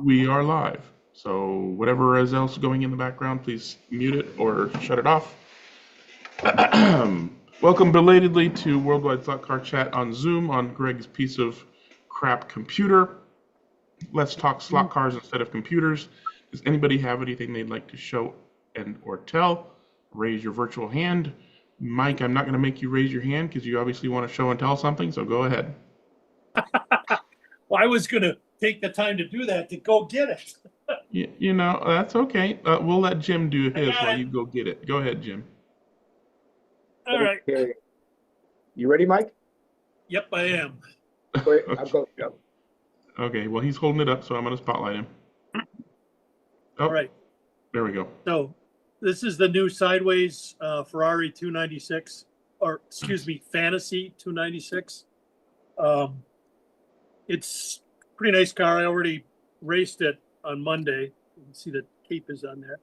We are live. So whatever is else going in the background, please mute it or shut it off. Welcome belatedly to Worldwide Slot Car Chat on Zoom on Greg's piece of crap computer. Let's talk slot cars instead of computers. Does anybody have anything they'd like to show and or tell? Raise your virtual hand. Mike, I'm not going to make you raise your hand because you obviously want to show and tell something, so go ahead. Well, I was going to take the time to do that to go get it. You know, that's okay. We'll let Jim do his while it. you go get it. Go ahead, Jim. All right. Okay. You ready, Mike? Yep, I am. Wait, I'll go. Yep. Okay, well, he's holding it up, so I'm going to spotlight him. Oh, All right. There we go. So this is the new sideways Ferrari 296, or excuse me, Fantasy 296. It's a pretty nice car. I already raced it on Monday. You can see the tape is on there.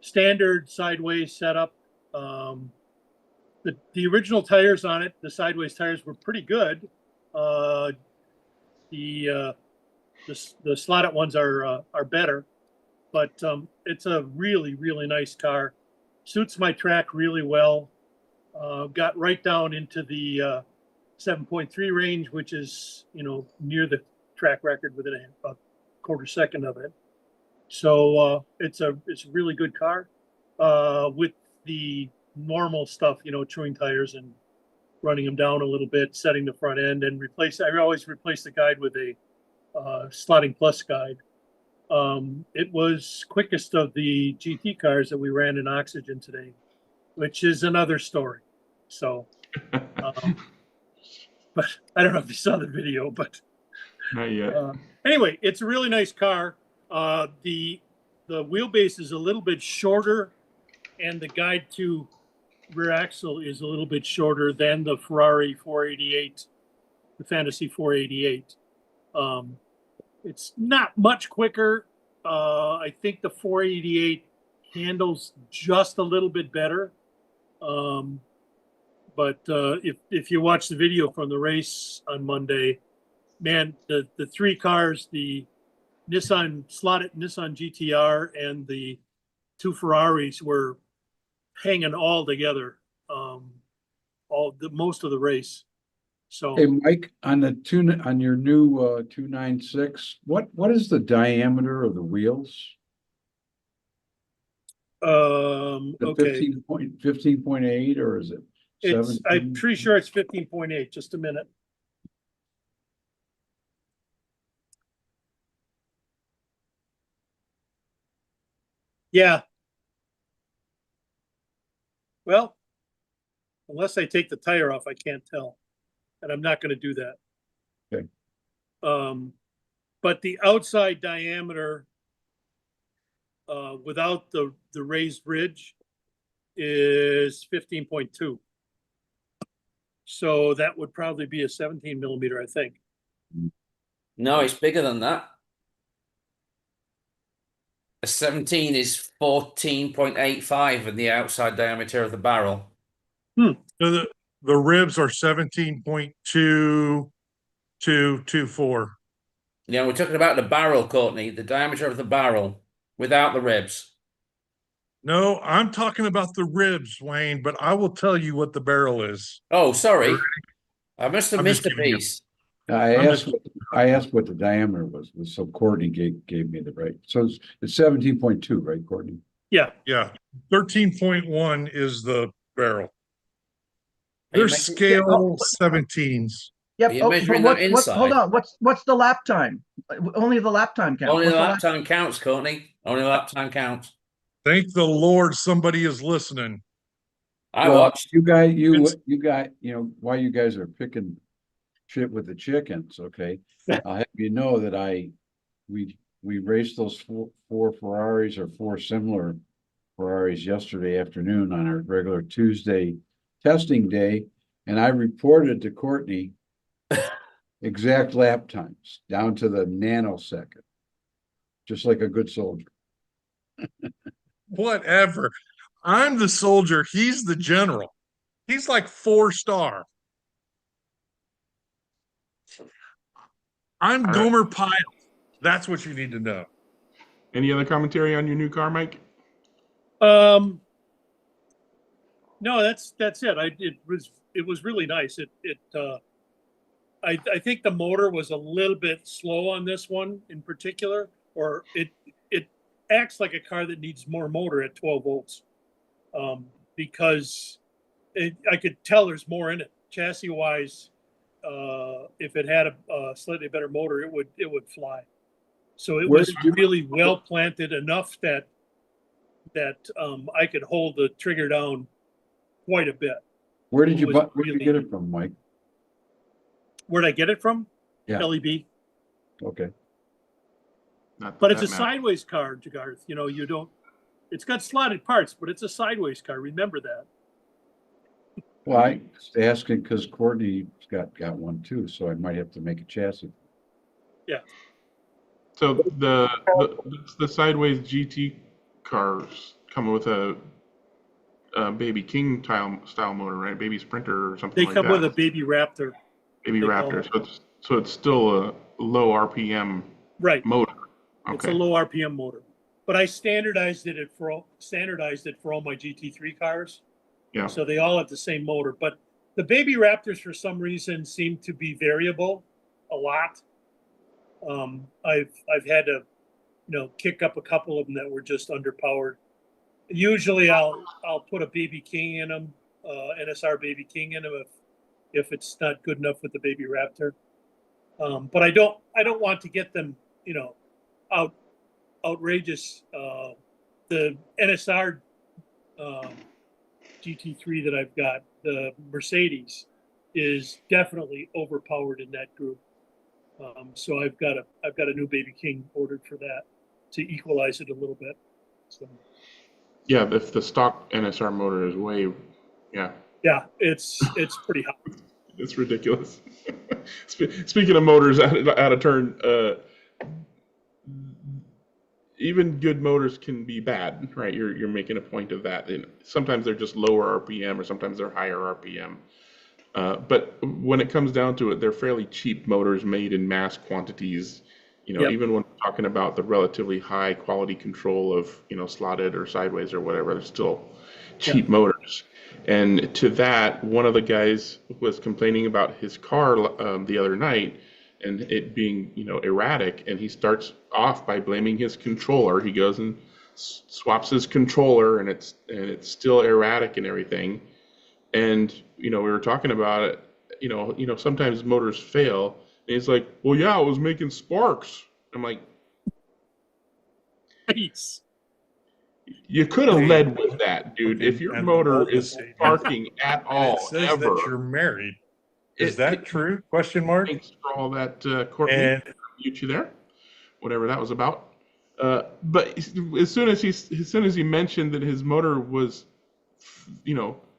Standard sideways setup. The original tires on it, the sideways tires, were pretty good. The slotted ones are better, but it's a really nice car. Suits my track really well. Got right down into the 7.3 range, which is near the track record within a quarter second of it. So it's a really good car with the normal stuff, chewing tires and running them down a little bit, setting the front end, and I always replace the guide with a slotting plus guide. It was quickest of the GT cars that we ran in oxygen today, which is another story. So, but I don't know if you saw the video, but Not yet. Anyway, it's a really nice car. The wheelbase is a little bit shorter, and the guide to rear axle is a little bit shorter than the Ferrari 488, the Fantasy 488. It's not much quicker. I think the 488 handles just a little bit better. But if you watch the video from the race on Monday, man, the three cars, the slotted Nissan GTR and the two Ferraris, were hanging all together most of the race. So, hey, Mike, on your new 296, what is the diameter of the wheels? okay, 15.8, or is it 17? I'm pretty sure it's 15.8. Just a minute. Yeah. Well, unless I take the tire off, I can't tell, and I'm not going to do that. Okay. But the outside diameter, without the raised ridge, is 15.2. So that would probably be a 17 millimeter, I think. No, it's bigger than that. A 17 is 14.85 in the outside diameter of the barrel. So the ribs are 17.2224. Yeah, we're talking about the barrel, Courtney, the diameter of the barrel without the ribs. No, I'm talking about the ribs, Wayne, but I will tell you what the barrel is. Oh, sorry. I must have I'm missed just a giving you- piece. I asked what the diameter was, so Courtney gave me the right. So it's 17.2, right, Courtney? Yeah. Yeah, 13.1 is the barrel. Are you They're making- scale 17s. Yep. Are you Oh, measuring but them hold inside? on. What's the lap time? Only the lap time counts. Only the What's lap time counts, Courtney. Only the lap time counts. Thank the Lord somebody is listening. I Well, watched. you got, while you guys are picking shit with the chickens, okay? I'll have you know that we raced those four Ferraris, or four similar Ferraris, yesterday afternoon on our regular Tuesday testing day, and I reported to Courtney exact lap times down to the nanosecond, just like a good soldier. Whatever. I'm the soldier. He's the general. He's like 4-star. I'm Gomer Pyle. That's what you need to know. Any other commentary on your new car, Mike? No, that's it. It was really nice. I think the motor was a little bit slow on this one in particular, or it acts like a car that needs more motor at 12 volts, because I could tell there's more in it chassis wise. If it had a slightly better motor, it would fly. So it Where was did you- really well planted enough that I could hold the trigger down quite a bit. Where did you was where'd you really- get it from, Mike? Where'd I get it from? Yeah. LEB. Okay. Not that But it's a that matters. sideways car, Jagarth. It's got slotted parts, but it's a sideways car. Remember that. Well, I was asking because Courtney's got one too, so I might have to make a chassis. So the sideways GT cars come with a Baby King style motor, right? Baby Sprinter or something They like come that. with a baby Raptor. Baby they call Raptor. it. So it's still a low RPM Right. motor. It's a Okay. low RPM motor. But I standardized it for all my GT3 cars. Yeah. So they all have the same motor. But the baby Raptors, for some reason, seem to be variable a lot. I've had to, kick up a couple of them that were just underpowered. Usually, I'll put a Baby King in them, NSR Baby King in them if it's not good enough with the Baby Raptor. But I don't want to get them, outrageous. The NSR GT3 that I've got, the Mercedes, is definitely overpowered in that group. So I've got a new Baby King ordered for that to equalize it a little bit. So Yeah, if the stock NSR motor is way, yeah, yeah, it's pretty hot. it's ridiculous. Speaking of motors out of turn, even good motors can be bad, right? You're making a point of that. And sometimes they're just lower RPM, or sometimes they're higher RPM. But when it comes down to it, they're fairly cheap motors made in mass quantities. Yep. Even when we're talking about the relatively high quality control of, slotted or sideways or whatever, they're still cheap motors. And to that, one of the guys was complaining about his car the other night, and it being, erratic. And he starts off by blaming his controller. He goes and swaps his controller, and it's still erratic and everything. And we were talking about it. Sometimes motors fail. And he's like, "Well, yeah, I was making sparks." I'm like, Nice. you could have led with that, dude. Okay, If your and motor all is the same. sparking at And all, it says ever. that you're married. Is It- that it- true? Question mark. Thanks for all that, Courtney. And Mute you there, whatever that was about. But as soon as he mentioned that his motor was,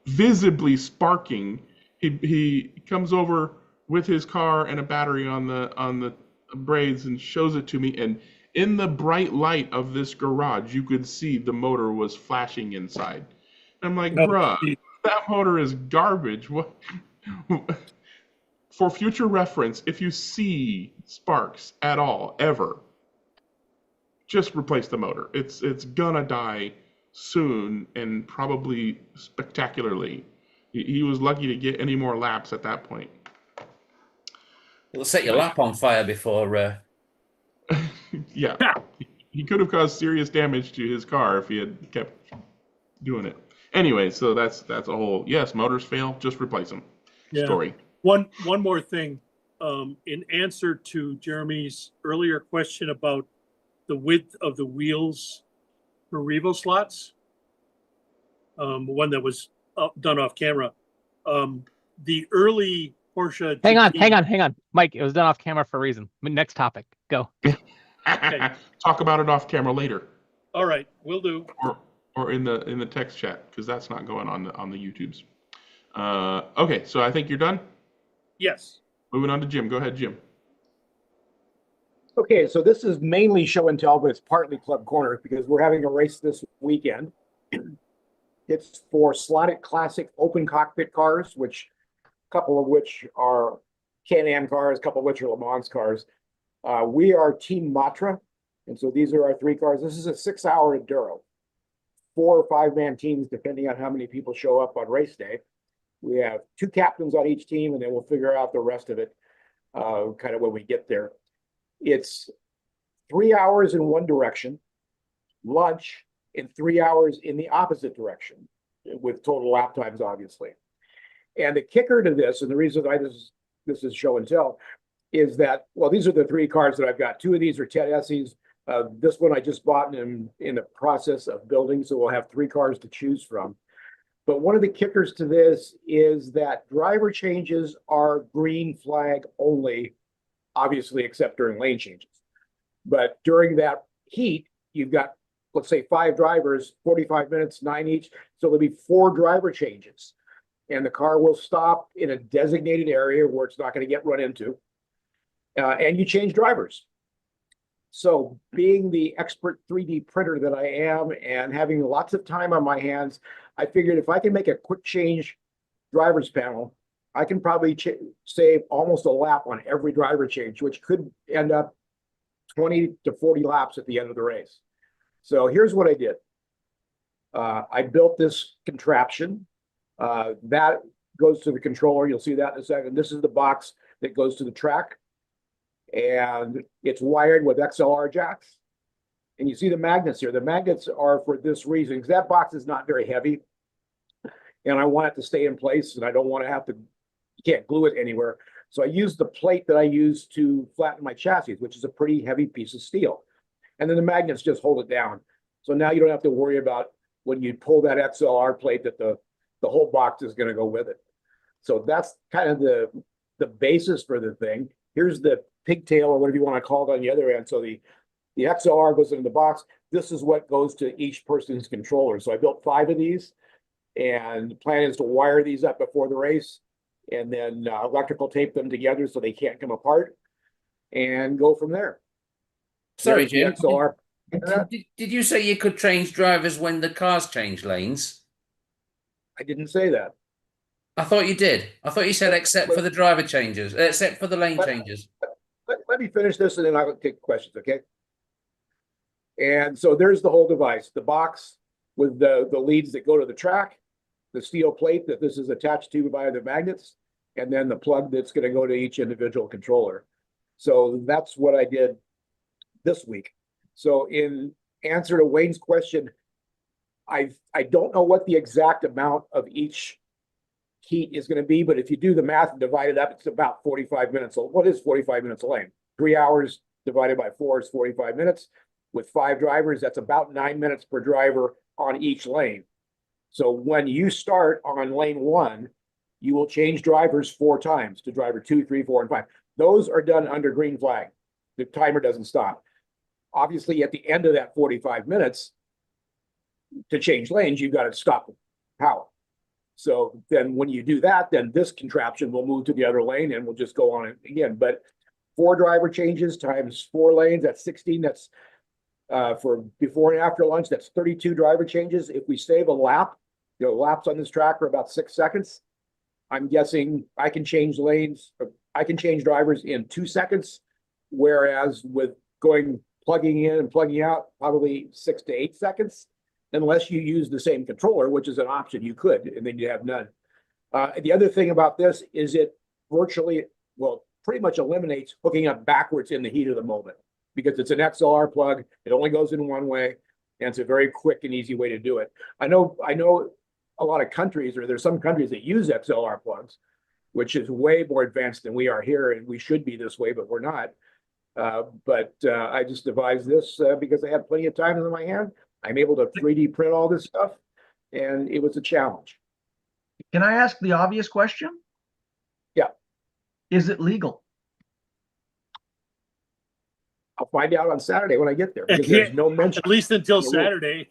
visibly sparking, he comes over with his car and a battery on the braids and shows it to me. And in the bright light of this garage, you could see the motor was flashing inside. I'm like, No, bruh, geez. that motor is garbage. What? For future reference, if you see sparks at all, ever, just replace the motor. It's gonna die soon, and probably spectacularly. He was lucky to get any more laps at that point. It'll set your lap on fire before. Yeah, he could have caused serious damage to his car if he had kept doing it. Anyway, so that's a whole, yes, motors fail, just replace them. Yeah. Story. One more thing. In answer to Jeremy's earlier question about the width of the wheels for Revo slots, one that was done off camera, the early Porsche. Hang GT on. Mike, it was done off camera for a reason. Next topic. Go. Talk about it off camera later, All right, will do. or in the text chat, because that's not going on the YouTubes. Okay, so I think you're done. Yes. Moving on to Jim. Go ahead, Jim. Okay, so this is mainly show and tell, but it's partly Club Corner because we're having a race this weekend. It's for slotted classic open cockpit cars, which a couple of which are Can-Am cars, a couple of which are Le Mans cars. We are Team Matra, and so these are our 3 cars. This is a 6-hour enduro. 4 or 5-man teams, depending on how many people show up on race day. We have 2 captains on each team, and then we'll figure out the rest of it kind of when we get there. It's 3 hours in one direction, lunch, and 3 hours in the opposite direction, with total lap times, obviously. And the kicker to this, and the reason why this is show and tell, is that, well, these are the 3 cars that I've got. 2 of these are Ted Esse's. This one I just bought in the process of building, so we'll have 3 cars to choose from. But one of the kickers to this is that driver changes are green flag only, obviously, except during lane changes. But during that heat, you've got, let's say, 5 drivers, 45 minutes, 9 each. So there'll be 4 driver changes. And the car will stop in a designated area where it's not going to get run into. And you change drivers. So being the expert 3D printer that I am and having lots of time on my hands, I figured if I can make a quick change driver's panel, I can probably save almost a lap on every driver change, which could end up 20 to 40 laps at the end of the race. So here's what I did. I built this contraption. That goes to the controller. You'll see that in a second. This is the box that goes to the track. And it's wired with XLR jacks. And you see the magnets here. The magnets are for this reason, because that box is not very heavy. And I want it to stay in place, and I don't want to have to, you can't glue it anywhere. So I use the plate that I use to flatten my chassis, which is a pretty heavy piece of steel. And then the magnets just hold it down. So now you don't have to worry about when you pull that XLR plate that the whole box is going to go with it. So that's kind of the basis for the thing. Here's the pigtail, or whatever you want to call it, on the other end. So the XLR goes into the box. This is what goes to each person's controller. So I built 5 of these, and the plan is to wire these up before the race, and then electrical tape them together so they can't come apart, and go from there. Sorry, There's the Jim. XLR. Did you say you could change drivers when the cars change lanes? I didn't say that. I thought you did. I thought you said except for the driver changes, except for the lane changes. Let me finish this, and then I'll take questions, okay? And so there's the whole device, the box with the leads that go to the track, the steel plate that this is attached to by the magnets, and then the plug that's going to go to each individual controller. So that's what I did this week. So in answer to Wayne's question, I don't know what the exact amount of each heat is going to be, but if you do the math and divide it up, it's about 45 minutes. So what is 45 minutes a lane? 3 hours divided by 4 is 45 minutes. With 5 drivers, that's about 9 minutes per driver on each lane. So when you start on lane 1, you will change drivers 4 times to driver 2, 3, 4, and 5. Those are done under green flag. The timer doesn't stop. Obviously, at the end of that 45 minutes, to change lanes, you've got to stop the power. So then when you do that, then this contraption will move to the other lane and we'll just go on it again. But 4 driver changes times 4 lanes, that's 16. That's for before and after lunch, that's 32 driver changes. If we save a lap, laps on this track are about 6 seconds. I'm guessing I can change lanes, I can change drivers in 2 seconds, whereas with plugging in and plugging out, probably 6 to 8 seconds. Unless you use the same controller, which is an option, you could, and then you have none. The other thing about this is it virtually, well, pretty much eliminates hooking up backwards in the heat of the moment, because it's an XLR plug. It only goes in one way, and it's a very quick and easy way to do it. I know a lot of countries, or there's some countries that use XLR plugs, which is way more advanced than we are here, and we should be this way, but we're not. But I just devised this because I had plenty of time in my hand. I'm able to 3D print all this stuff, and it was a challenge. Can I ask the obvious question? Yeah. Is it legal? I'll find out on Saturday when I get there, because there's no mention. At least until Saturday.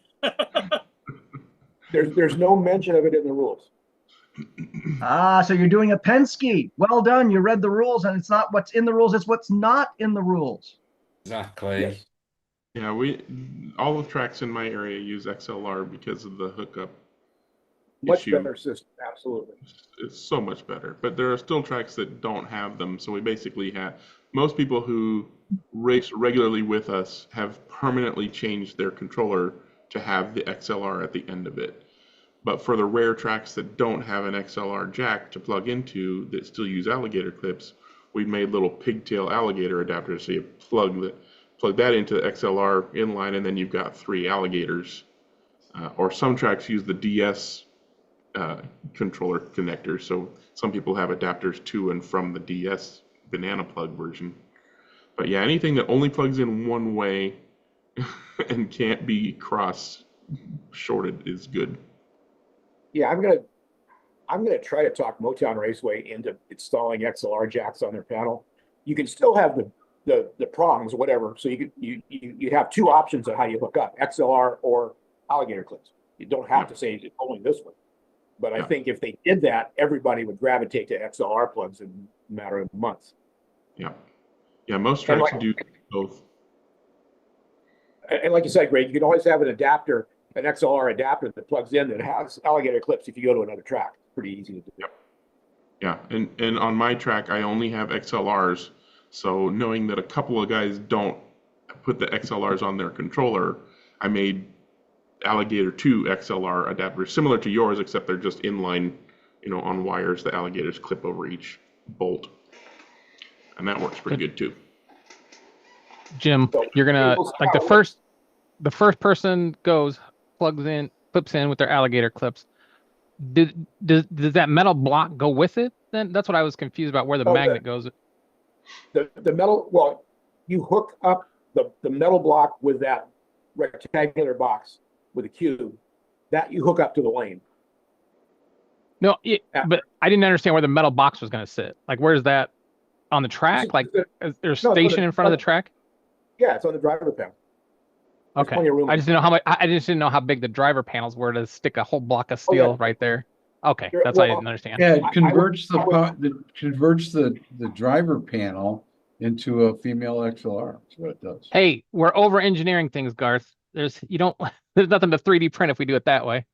There's no mention of it in the rules. So you're doing a Penske. Well done. You read the rules, and it's not what's in the rules, it's what's not in the rules. Exactly. Yes. Yeah, all the tracks in my area use XLR because of the hookup Much issue. better system, absolutely. It's so much better, but there are still tracks that don't have them. So we basically have most people who race regularly with us have permanently changed their controller to have the XLR at the end of it. But for the rare tracks that don't have an XLR jack to plug into that still use alligator clips, we've made little pigtail alligator adapters. So you plug that into the XLR inline, and then you've got 3 alligators. Or some tracks use the DS controller connector. So some people have adapters to and from the DS banana plug version. But yeah, anything that only plugs in one way and can't be cross shorted is good. Yeah, I'm gonna try to talk Motown Raceway into installing XLR jacks on their panel. You can still have the prongs, whatever. So you have 2 options on how you hook up, XLR or alligator clips. You don't have to say it's only this one. But I think if they did that, everybody would gravitate to XLR plugs in a matter of months. Yeah. Yeah, most tracks do both. And like you said, Greg, you can always have an adapter, an XLR adapter that plugs in that has alligator clips if you go to another track. Pretty easy to do. Yep. Yeah, and on my track, I only have XLRs. So knowing that a couple of guys don't put the XLRs on their controller, I made Alligator 2 XLR adapters, similar to yours, except they're just inline, on wires. The alligators clip over each bolt. And that works pretty good too. Jim, you're gonna like the first person goes, plugs in, clips in with their alligator clips. Does that metal block go with it? Then that's what I was confused about, where the magnet goes. The metal, well, you hook up the metal block with that rectangular box with a cube that you hook up to the lane. No, but I didn't understand where the metal box was going to sit. Like, where's that on the track? Like, is there a station in front of the track? Yeah, it's on the driver panel. There's Okay. plenty of room. I just didn't know how much. I just didn't know how big the driver panels were to stick a whole block of steel right there. Okay, that's why I didn't understand. Yeah, it converts the driver panel into a female XLR. That's what it does. Hey, we're over engineering things, Garth. There's nothing to 3D print if we do it that way.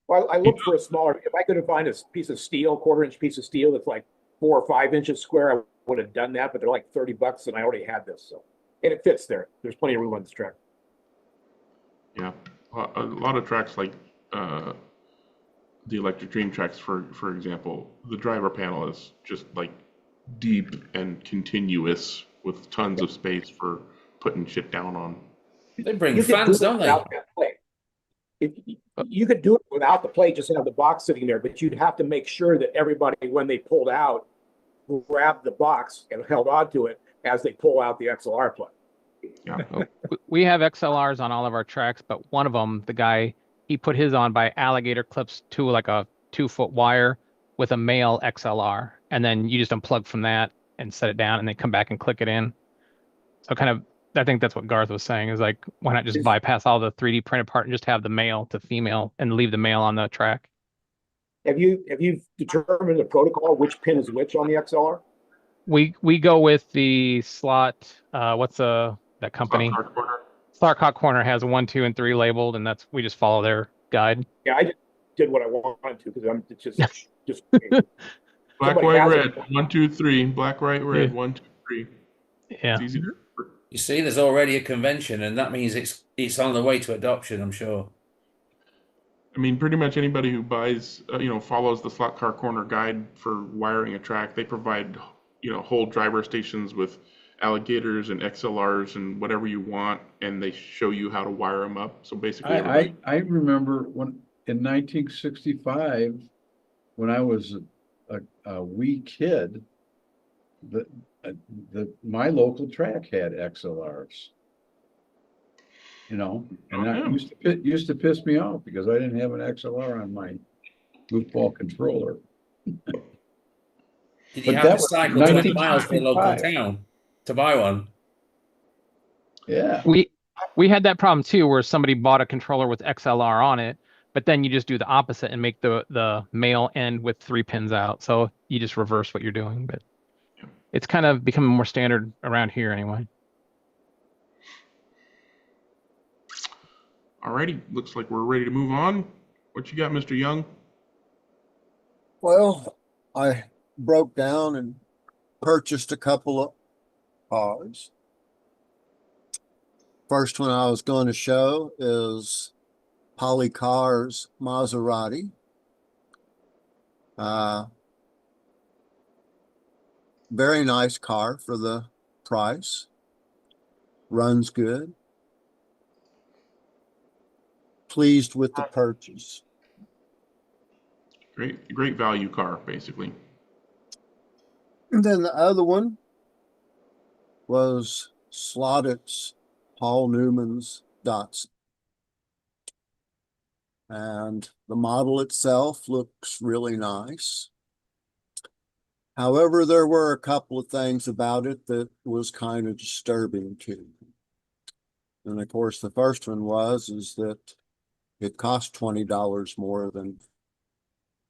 Well, I looked for a smaller. If I could have found a piece of steel, 1/4-inch piece of steel that's like 4 or 5 inches square, I would have done that. But they're like $30, and I already had this, so and it fits there. There's plenty of room on this track. Yeah, a lot of tracks like the Electric Dream tracks, for example, the driver panel is just like deep and continuous with tons of space for putting shit down on. They bring fans, don't they? If you could do it without the plate, just have the box sitting there, but you'd have to make sure that everybody, when they pulled out, grabbed the box and held onto it as they pull out the XLR plug. Yeah. We have XLRs on all of our tracks, but one of them, the guy, he put his on by alligator clips to like a 2-foot wire with a male XLR, and then you just unplug from that and set it down, and then come back and click it in. So kind of, I think that's what Garth was saying, is like, why not just bypass all the 3D printed part and just have the male to female and leave the male on the track? Have you determined the protocol, which pin is which on the XLR? We go with the slot. What's that company? Slot Corner has 1, 2, and 3 labeled, and we just follow their guide. Yeah, I just did what I wanted to because I'm just black, white, red. 1, 2, 3. Black, white, red. 1, 2, 3. Yeah. It's easy to remember. You see, there's already a convention, and that means it's on the way to adoption, I'm sure. I mean, pretty much anybody who buys, follows the Slot Car Corner guide for wiring a track, they provide, whole driver stations with alligators and XLRs and whatever you want, and they show you how to wire them up. So basically, I remember when in 1965, when I was a wee kid, my local track had XLRs. And that used to piss me off because I didn't have an XLR on my goofball controller. Did you have to cycle 20 miles to a local town to buy one? Yeah. We had that problem too, where somebody bought a controller with XLR on it, but then you just do the opposite and make the male end with 3 pins out. So you just reverse what you're doing, but it's kind of becoming more standard around here anyway. Alrighty, looks like we're ready to move on. What you got, Mr. Young? Well, I broke down and purchased a couple of cars. First one I was going to show is Polycar's Maserati. Very nice car for the price. Runs good. Pleased with the purchase. Great value car, basically. And then the other one was Slottit's Paul Newman's Datsun. And the model itself looks really nice. However, there were a couple of things about it that was kind of disturbing too. And of course, the first one is that it cost $20 more than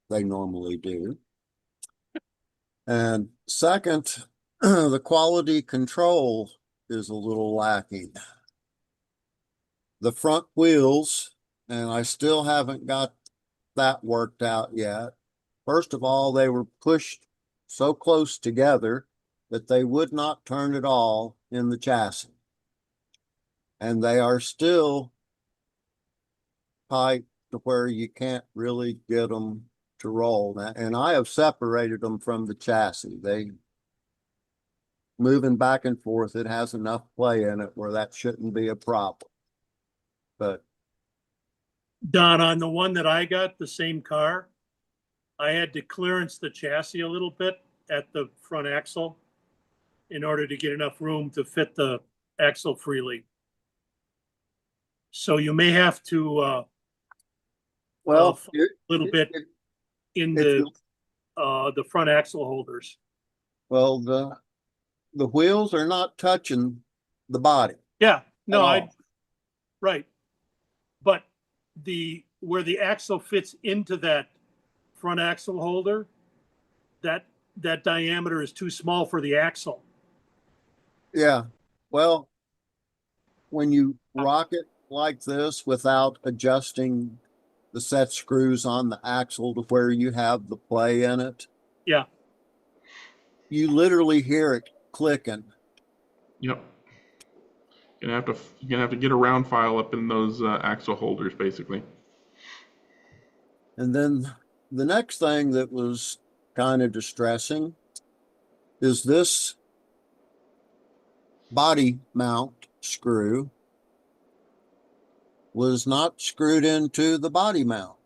they normally do. And second, the quality control is a little lacking. The front wheels, and I still haven't got that worked out yet. First of all, they were pushed so close together that they would not turn at all in the chassis. And they are still tight to where you can't really get them to roll. And I have separated them from the chassis. They moving back and forth, it has enough play in it where that shouldn't be a problem. But Don, on the one that I got, the same car, I had to clearance the chassis a little bit at the front axle in order to get enough room to fit the axle freely. So you may have to a little bit in the front axle holders. Well, the wheels are not touching the body. Yeah, no, right. But where the axle fits into that front axle holder, that diameter is too small for the axle. Yeah. Well, when you rock it like this without adjusting the set screws on the axle to where you have the play in it. Yeah. You literally hear it clicking. Yep. You're gonna have to get a round file up in those axle holders, basically. And then the next thing that was kind of distressing is this body mount screw was not screwed into the body mount.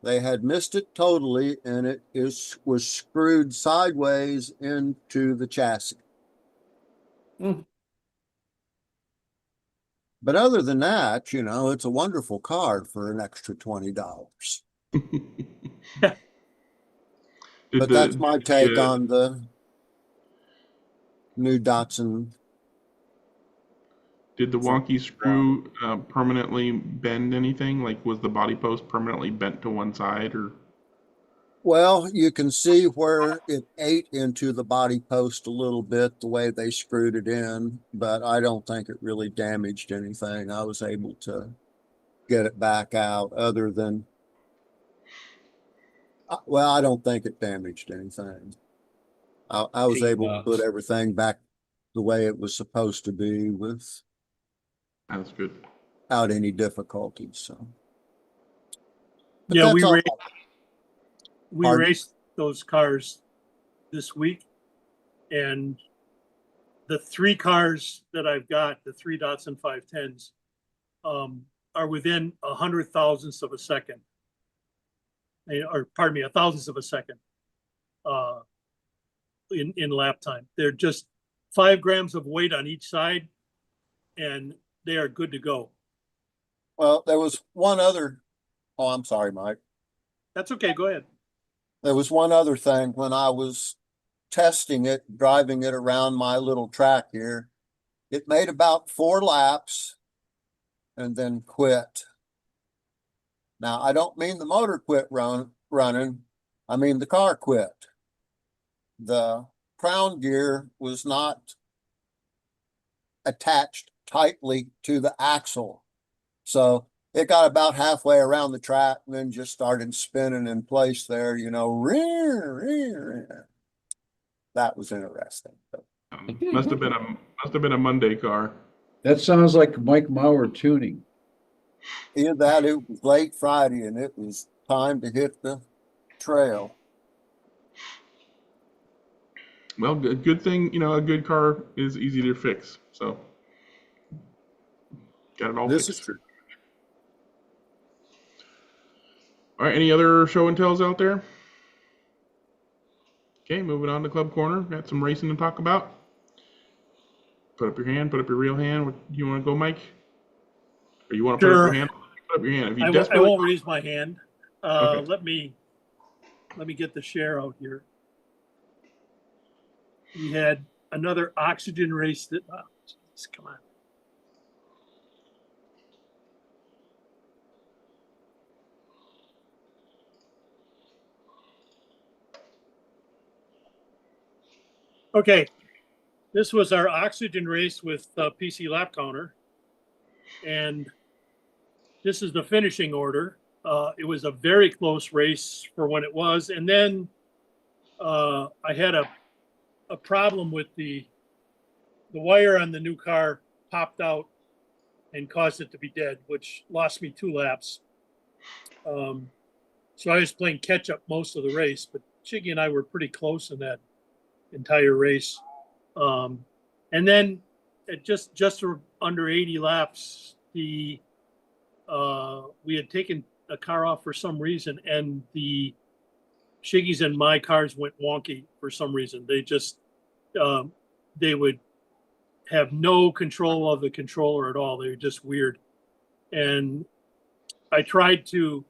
They had missed it totally, and it was screwed sideways into the chassis. But other than that, it's a wonderful car for an extra $20. But that's my take on the new Datsun. Did the wonky screw permanently bend anything? Like, was the body post permanently bent to one side, or? Well, you can see where it ate into the body post a little bit, the way they screwed it in, but I don't think it really damaged anything. I was able to get it back out other than, well, I don't think it damaged anything. I was able to put everything back the way it was supposed to be with. That's good. Without any difficulty, so. But Yeah, we Pardon? raced those cars this week, and the three cars that I've got, the three Datsun 510s, are within 100,000ths of a second, or pardon me, 1,000ths of a second in lap time. They're just 5 grams of weight on each side, and they are good to go. Well, there was one other. Oh, I'm sorry, Mike. That's okay. Go ahead. There was one other thing when I was testing it, driving it around my little track here. It made about 4 laps and then quit. Now, I don't mean the motor quit running. I mean the car quit. The crown gear was not attached tightly to the axle. So it got about halfway around the track and then just started spinning in place there, That was interesting. Must have been a Monday car. That sounds like Mike Mauer tuning. Either that, it was late Friday and it was time to hit the trail. Well, good thing, you know, a good car is easy to fix. So got it all This fixed. is true. All right, any other show and tells out there? Okay, moving on to Club Corner. Got some racing to talk about. Put up your hand, put up your real hand. What, do you want to go, Mike? Or you want to put up your Sure. hand? Put up your hand. If you I desperately won't raise my hand. Okay. Let me get the share out here. We had another oxygen race that, geez, come on. Okay, this was our oxygen race with PC Lap Counter, and this is the finishing order. It was a very close race for when it was, and then I had a problem with the wire on the new car popped out and caused it to be dead, which lost me 2 laps. So I was playing catch up most of the race, but Chiggy and I were pretty close in that entire race. And then at just under 80 laps, we had taken a car off for some reason, and the Shiggy's and my cars went wonky for some reason. They just they would have no control of the controller at all. They were just weird. And I tried to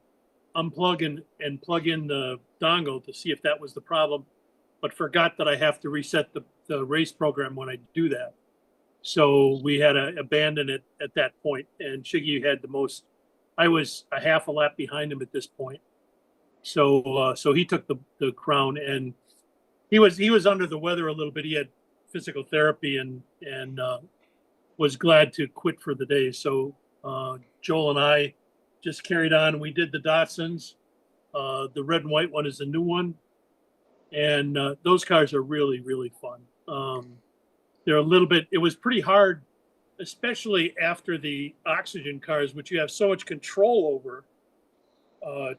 unplug and plug in the dongle to see if that was the problem, but forgot that I have to reset the race program when I do that. So we had to abandon it at that point. And Shiggy had the most. I was a half a lap behind him at this point. So he took the crown, and he was under the weather a little bit. He had physical therapy and was glad to quit for the day. So Joel and I just carried on. We did the Datsuns. The red and white one is the new one, and those cars are really, really fun. They're a little bit. It was pretty hard, especially after the oxygen cars, which you have so much control over,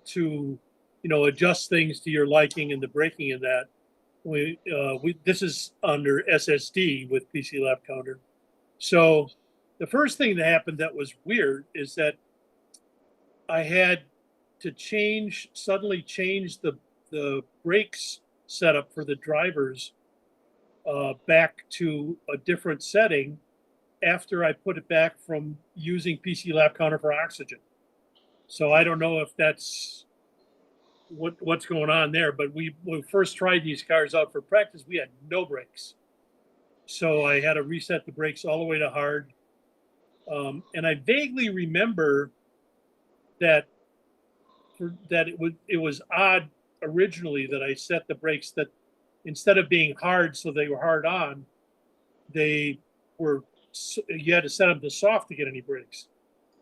to adjust things to your liking and the braking and that. This is under SSD with PC Lap Counter. So the first thing that happened that was weird is that I had to suddenly change the brakes setup for the drivers back to a different setting after I put it back from using PC Lap Counter for oxygen. So I don't know if that's what's going on there, but when we first tried these cars out for practice, we had no brakes. So I had to reset the brakes all the way to hard. And I vaguely remember that it was odd originally that I set the brakes that instead of being hard so they were hard on, you had to set them to soft to get any brakes.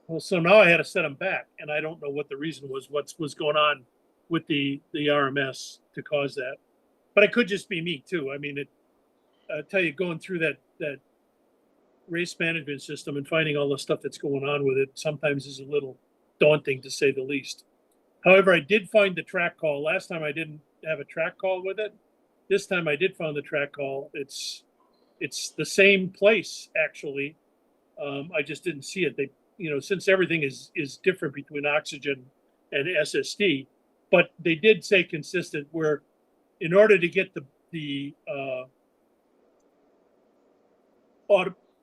Well, so now I had to set them back, and I don't know what the reason was, what was going on with the RMS to cause that. But it could just be me too. I mean, I tell you, going through that race management system and finding all the stuff that's going on with it sometimes is a little daunting, to say the least. However, I did find the track call. Last time I didn't have a track call with it. This time I did find the track call. It's the same place, actually. I just didn't see it. Since everything is different between oxygen and SSD, but they did say consistent, where in order to get the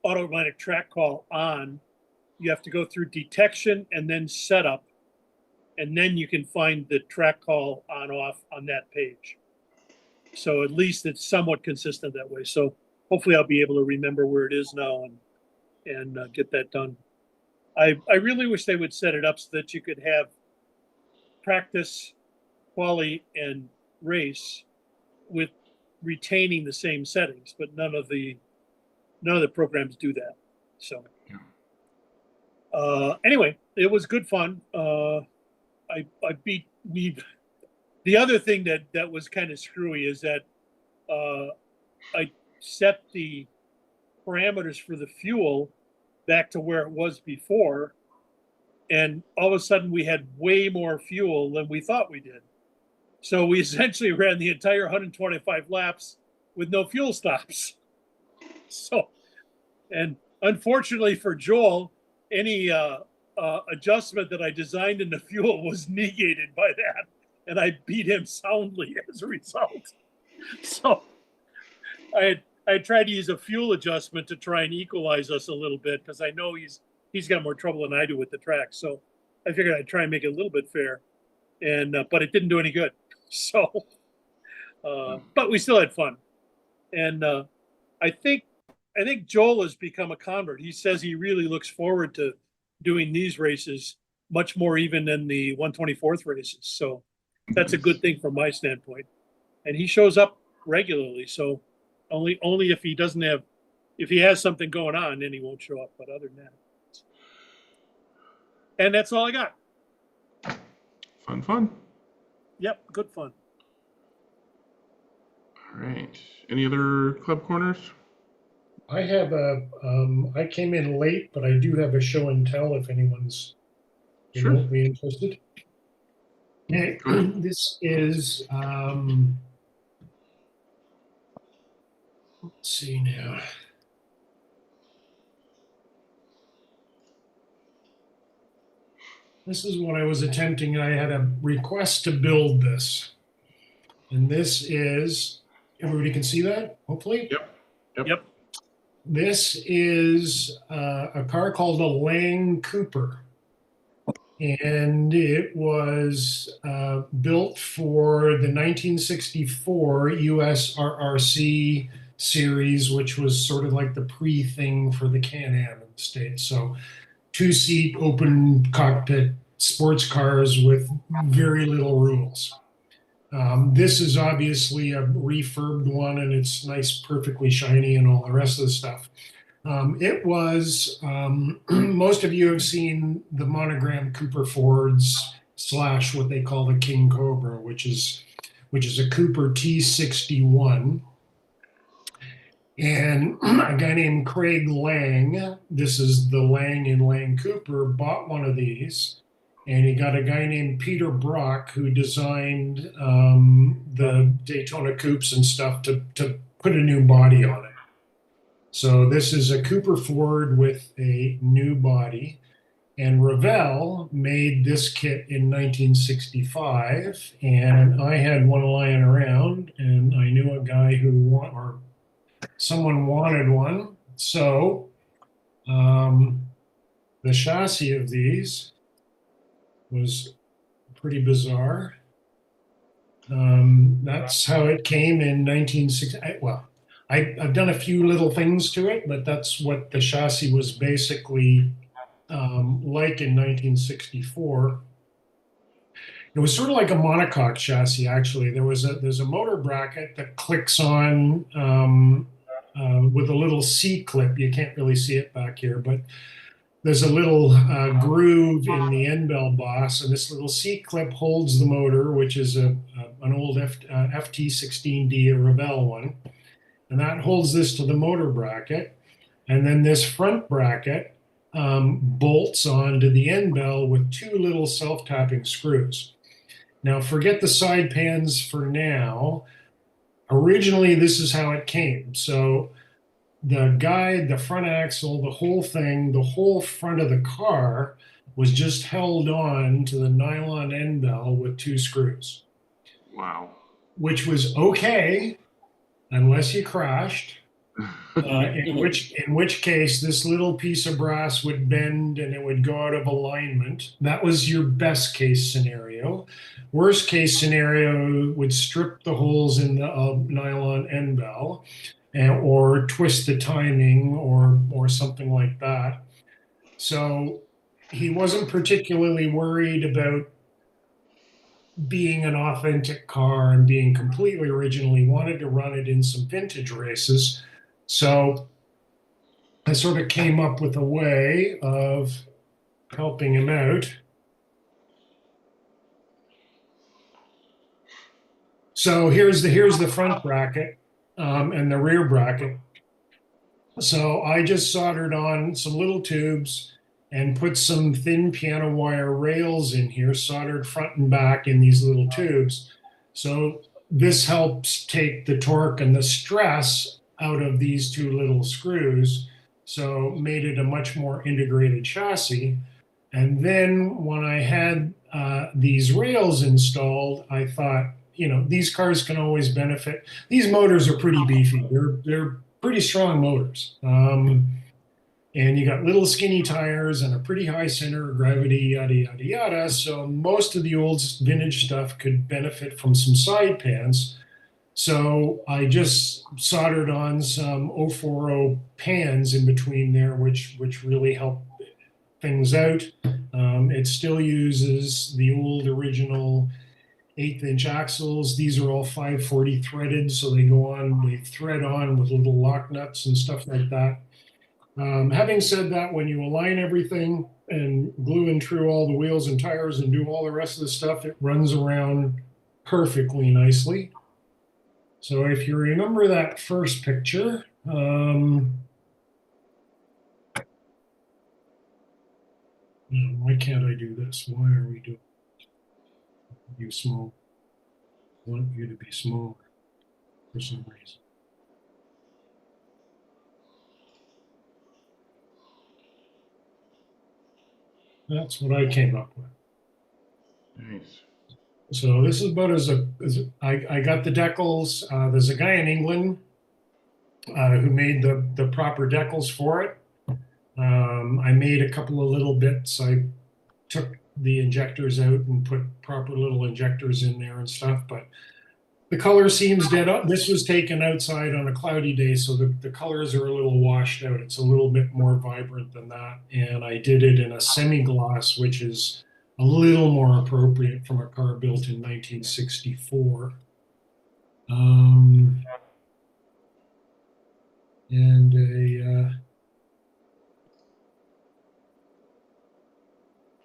automatic track call on, you have to go through detection and then setup, and then you can find the track call on off on that page. So at least it's somewhat consistent that way. So hopefully I'll be able to remember where it is now and get that done. I really wish they would set it up so that you could have practice, quali, and race with retaining the same settings, but none of the programs do that. So anyway, it was good fun. The other thing that was kind of screwy is that I set the parameters for the fuel back to where it was before. And all of a sudden we had way more fuel than we thought we did. So we essentially ran the entire 125 laps with no fuel stops. So, and unfortunately for Joel, any adjustment that I designed in the fuel was negated by that. And I beat him soundly as a result. So I tried to use a fuel adjustment to try and equalize us a little bit, because I know he's got more trouble than I do with the track. So I figured I'd try and make it a little bit fair, and but it didn't do any good. So, but we still had fun, and I think Joel has become a convert. He says he really looks forward to doing these races much more even than the 124th races. So that's a good thing from my standpoint. And he shows up regularly. So only if he doesn't have, if he has something going on, then he won't show up. But other than that, and that's all I got. Fun. Yep, good fun. All right. Any other club corners? I have I came in late, but I do have a show and tell if anyone's remotely interested. Okay, this is, let's see now. This is what I was attempting. I had a request to build this. And this is, everybody can see that, hopefully? Yep. This is a car called a Lang Cooper. And it was built for the 1964 US RRC series, which was sort of like the pre-thing for the Can-Am in the States. So 2-seat open cockpit sports cars with very little rules. This is obviously a refurbed one, and it's nice, perfectly shiny and all the rest of the stuff. It was, most of you have seen the monogram Cooper Fords / what they call the King Cobra, which is a Cooper T61. And a guy named Craig Lang, this is the Lang in Lang Cooper, bought one of these. And he got a guy named Peter Brock, who designed the Daytona Coupes and stuff to put a new body on it. So this is a Cooper Ford with a new body. And Revell made this kit in 1965. And I had one lying around, and I knew a guy or someone wanted one. So the chassis of these was pretty bizarre. That's how it came in 1960. Well, I've done a few little things to it, but that's what the chassis was basically like in 1964. It was sort of like a monocoque chassis, actually. There's a motor bracket that clicks on with a little C-clip. You can't really see it back here, but there's a little groove in the end bell boss, and this little C-clip holds the motor, which is an old FT16D, a Revell one. And that holds this to the motor bracket. And then this front bracket bolts onto the end bell with two little self-tapping screws. Now, forget the side pans for now. Originally, this is how it came. So the guide, the front axle, the whole thing, the whole front of the car was just held on to the nylon end bell with two screws. Wow. Which was okay, unless you crashed. In which case this little piece of brass would bend and it would go out of alignment. That was your best case scenario. Worst case scenario would strip the holes in the nylon end bell, or twist the timing, or something like that. So he wasn't particularly worried about being an authentic car and being completely original. He wanted to run it in some vintage races. So I sort of came up with a way of helping him out. So here's the front bracket. and the rear bracket. So I just soldered on some little tubes and put some thin piano wire rails in here, soldered front and back in these little tubes. So this helps take the torque and the stress out of these two little screws. So made it a much more integrated chassis. And then when I had these rails installed, I thought, you know, these cars can always benefit. These motors are pretty beefy. They're pretty strong motors. And you got little skinny tires and a pretty high center of gravity, yada, yada, yada. So most of the old vintage stuff could benefit from some side pans. So I just soldered on some 040 pans in between there, which really help things out. It still uses the old original 1/8" axles. These are all 540 threaded, so they go on, they thread on with little lock nuts and stuff like that. Having said that, when you align everything and glue and true all the wheels and tires and do all the rest of the stuff, it runs around perfectly nicely. So if you remember that first picture, why can't I do this? Why are we doing you small? I want you to be small for some reason. That's what I came up with. Nice. So this is about as I got the decals. There's a guy in England who made the proper decals for it. I made a couple of little bits. I took the injectors out and put proper little injectors in there and stuff, but the color seems dead up. This was taken outside on a cloudy day, so the colors are a little washed out. It's a little bit more vibrant than that. And I did it in a semi-gloss, which is a little more appropriate from a car built in 1964. And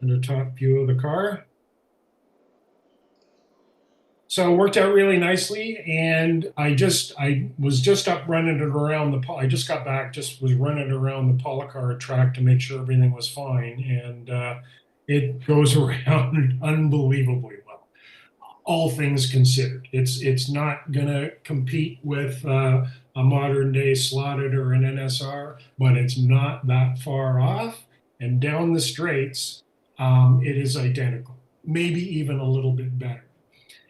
a top view of the car. So it worked out really nicely, and I was just up running it around I just got back, just was running around the Polycar track to make sure everything was fine, and it goes around unbelievably well, all things considered. It's not gonna compete with a modern day slotted or an NSR, but it's not that far off, and down the straights, it is identical, maybe even a little bit better.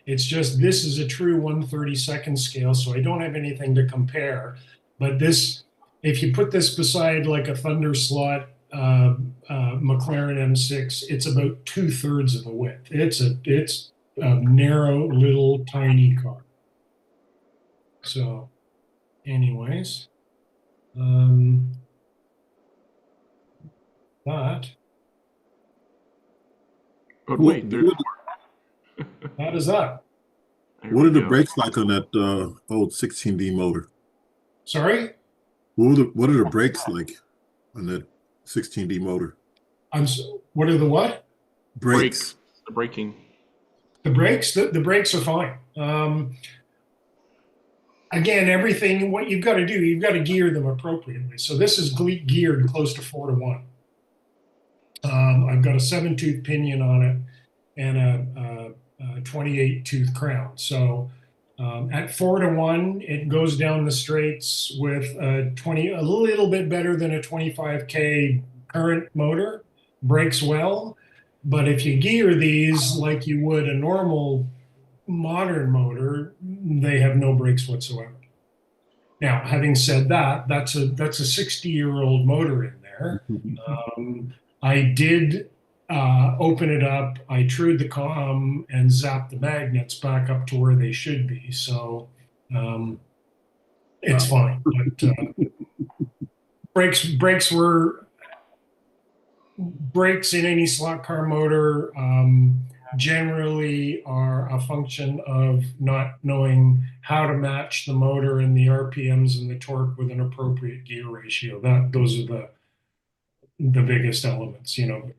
It's just, this is a true 1/32 scale, so I don't have anything to compare. But this, if you put this beside like a Thunder Slot McLaren M6, it's about 2/3 of the width. It's a narrow, little, tiny car. So, anyways, that. But wait, there's How does that? there What we are the go. brakes like on that old 16D motor? Sorry? What are the brakes like on that 16D motor? What are the what? Brakes. The braking. The brakes, the brakes are fine. Again, everything, what you've got to do, you've got to gear them appropriately. So this is geared close to 4:1. I've got a 7-tooth pinion on it and a 28-tooth crown. So at 4:1, it goes down the straights with a little bit better than a 25K current motor, brakes well. But if you gear these like you would a normal modern motor, they have no brakes whatsoever. Now, having said that, that's a 60-year-old motor in there. I did open it up, I trued the comm and zapped the magnets back up to where they should be. So it's fine. But brakes in any slot car motor generally are a function of not knowing how to match the motor and the RPMs and the torque with an appropriate gear ratio. Those are the biggest elements. You know,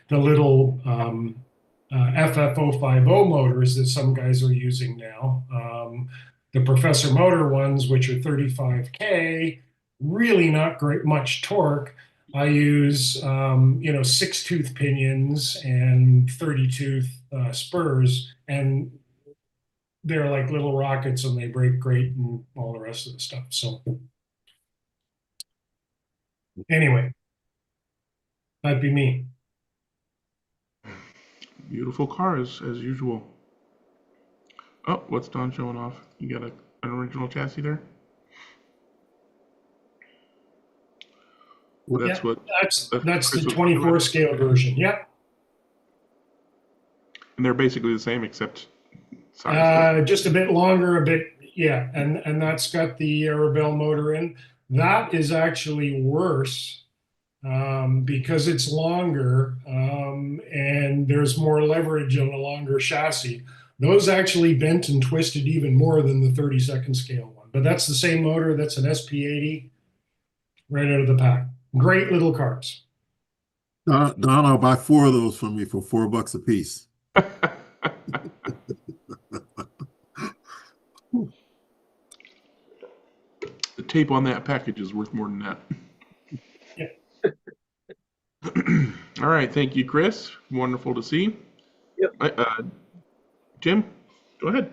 the little FF050 motors that some guys are using now The Professor Motor ones, which are 35K, really not great much torque. I use, 6-tooth pinions and 30-tooth spurs, and they're like little rockets and they break great and all the rest of the stuff. So anyway, that'd be me. Beautiful cars as usual. Oh, what's Don showing off? You got an original chassis there? Well, that's Yeah, what. that's the Chris was 24 talking scale version. Yep. And they're basically the same except size. Just a bit longer, a bit, yeah, and that's got the Arabelle motor in. That is actually worse because it's longer and there's more leverage on a longer chassis. Those actually bent and twisted even more than the 32nd scale one, but that's the same motor. That's an SP80 right out of the pack. Great little cars. Don, I'll buy 4 of those from you for $4 a piece. The tape on that package is worth more than that. Yeah. All right, thank you, Chris. Wonderful to see. Yep. Jim, go ahead.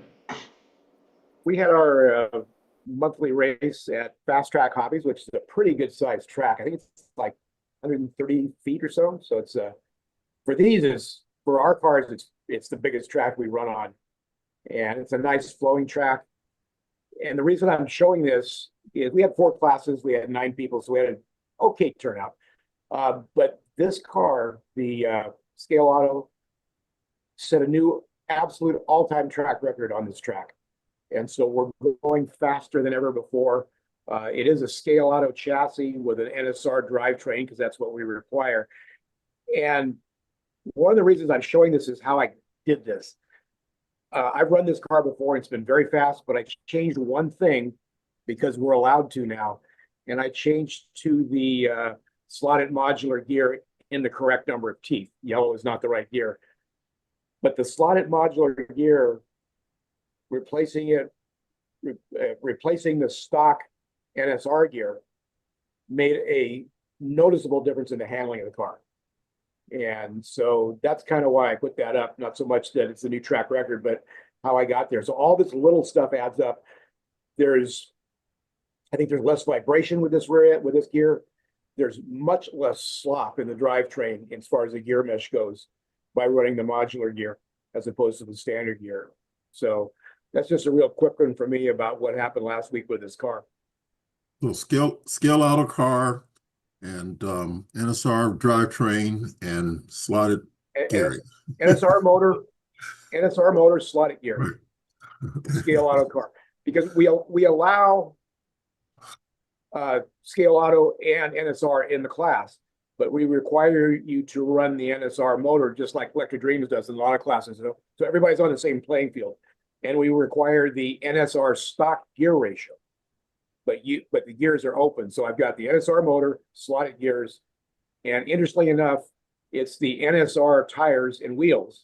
We had our monthly race at Fast Track Hobbies, which is a pretty good sized track. I think it's like 130 feet or so. So it's for our cars, it's the biggest track we run on, and it's a nice flowing track. And the reason I'm showing this is we had 4 classes, we had 9 people, so we had an okay turnout. But this car, the Scale Auto, set a new absolute all-time track record on this track. And so we're going faster than ever before. It is a Scale Auto chassis with an NSR drivetrain because that's what we require. And one of the reasons I'm showing this is how I did this. I've run this car before and it's been very fast, but I changed one thing because we're allowed to now. And I changed to the slotted modular gear in the correct number of teeth. Yellow is not the right gear. But the slotted modular gear, replacing the stock NSR gear, made a noticeable difference in the handling of the car. And so that's kind of why I put that up. Not so much that it's a new track record, but how I got there. So all this little stuff adds up. I think there's less vibration with this gear. There's much less slop in the drivetrain as far as the gear mesh goes by running the modular gear as opposed to the standard gear. So that's just a real quick one for me about what happened last week with this car. So scale auto car and NSR drivetrain and slotted gearing. NSR motor, slotted gear, Right. Scale Auto car, because we allow Scale Auto and NSR in the class, but we require you to run the NSR motor just like Electric Dreams does in a lot of classes. So everybody's on the same playing field, and we require the NSR stock gear ratio. But the gears are open. So I've got the NSR motor, slotted gears, and interestingly enough, it's the NSR tires and wheels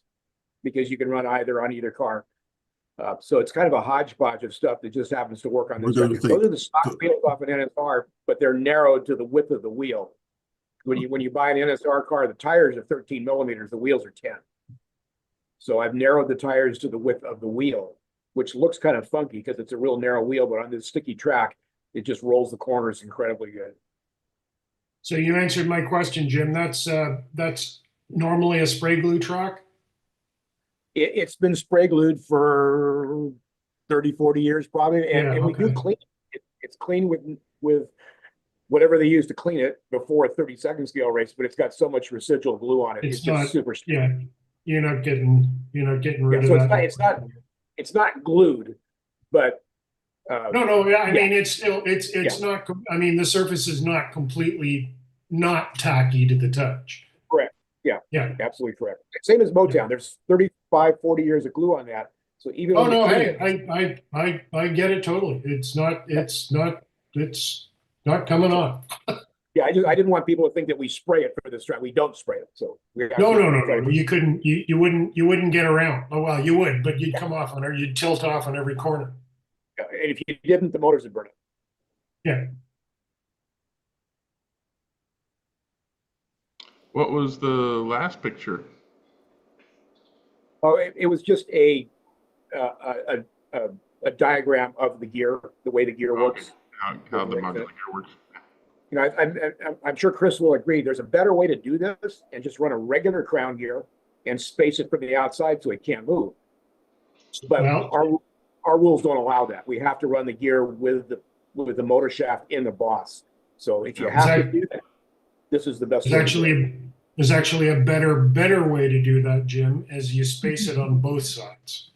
because you can run either on either car. So it's kind of a hodgepodge of stuff that just happens to work on this. Those are the stock wheels off an NSR, but they're narrowed to the width of the wheel. When you buy an NSR car, the tires are 13 millimeters, the wheels are 10. So I've narrowed the tires to the width of the wheel, which looks kind of funky because it's a real narrow wheel, but on this sticky track, it just rolls the corners incredibly good. So you answered my question, Jim. That's normally a spray glue track? It's been spray glued for 30, 40 years probably. And we do clean it. It's clean with whatever they use to clean it before a 32nd scale race, but it's got so much residual glue on it. It's just super. Yeah, you're not getting rid of so that. It's not glued, but no. I mean, it's not. I mean, the surface is not completely not tacky to the touch. Correct. Yeah. Absolutely correct. Same as Motown. Yeah. There's 35, 40 years of glue on that. So even I get it totally. It's not coming off. Yeah, I didn't want people to think that we spray it for this track. We don't spray it. So no. You couldn't. You wouldn't get around. Oh well, you would, but you'd come off on her. You'd tilt off on every corner. And if you didn't, the motors would burn up. Yeah. What was the last picture? Oh, it was just a diagram of the gear, the way the gear works. How the modular gear works. You know, I'm sure Chris will agree. There's a better way to do this and just run a regular crown gear and space it from the outside so it can't move. But Well, our rules don't allow that. We have to run the gear with the motor shaft in the boss. So if you have to do that, this is the best. There's actually a better way to do that, Jim, as you space it on both sides.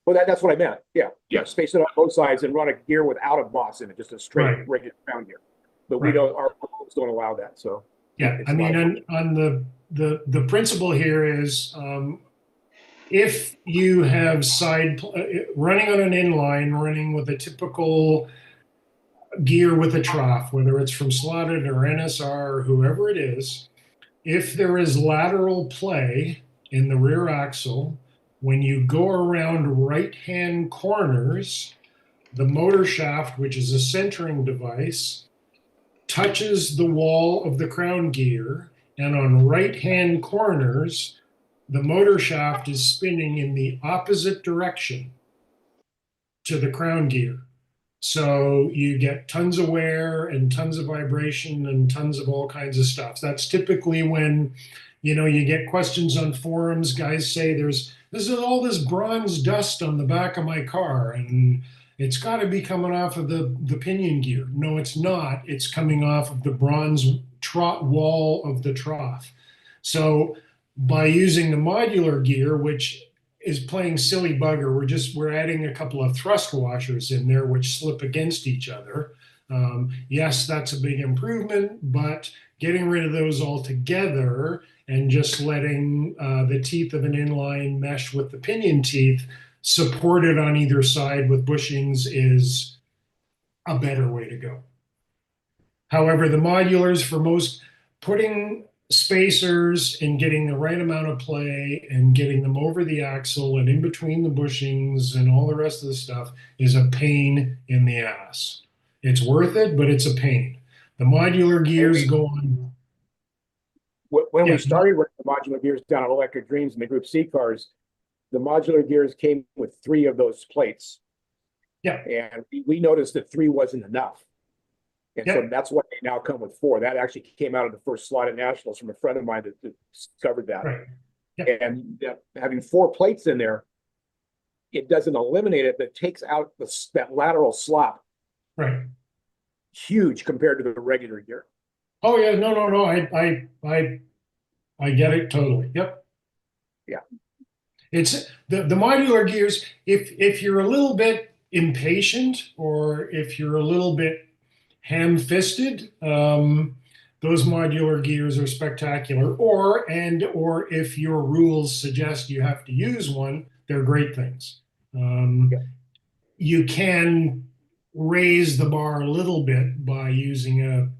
Well, that's what I meant. Yeah. Space it on both sides and run a gear without a boss in it, just a straight regular crown gear. But we don't. Our rules don't allow that. So yeah, I mean, on the principle here is if you have running on an inline, running with a typical gear with a trough, whether it's from Slotted or NSR or whoever it is, if there is lateral play in the rear axle, when you go around right-hand corners, the motor shaft, which is a centering device, touches the wall of the crown gear, and on right-hand corners, the motor shaft is spinning in the opposite direction to the crown gear. So you get tons of wear and tons of vibration and tons of all kinds of stuff. That's typically when, you get questions on forums. Guys say this is all this bronze dust on the back of my car, and it's got to be coming off of the pinion gear. No, it's not. It's coming off of the bronze wall of the trough. So by using the modular gear, which is playing silly bugger, we're adding a couple of thrust washers in there which slip against each other. Yes, that's a big improvement, but getting rid of those altogether and just letting the teeth of an inline mesh with the pinion teeth supported on either side with bushings is a better way to go. However, the modulars, for most, putting spacers and getting the right amount of play and getting them over the axle and in between the bushings and all the rest of the stuff is a pain in the ass. It's worth it, but it's a pain. The modular gears go on. When we started with the modular gears down at Electric Dreams in the Group C cars, the modular gears came with 3 of those plates. Yeah. And we noticed that 3 wasn't enough. And so that's why they now come with 4. That actually came out of the first slot at Nationals from a friend of mine that discovered that. Right. Yeah. And having 4 plates in there, it doesn't eliminate it, but it takes out that lateral slop. Right. Huge compared to the regular gear. Oh yeah, no. I get it totally. Yep. Yeah. It's the modular gears. If you're a little bit impatient or if you're a little bit ham-fisted, those modular gears are spectacular. Or if your rules suggest you have to use one, they're great things. You can raise the bar a little bit by using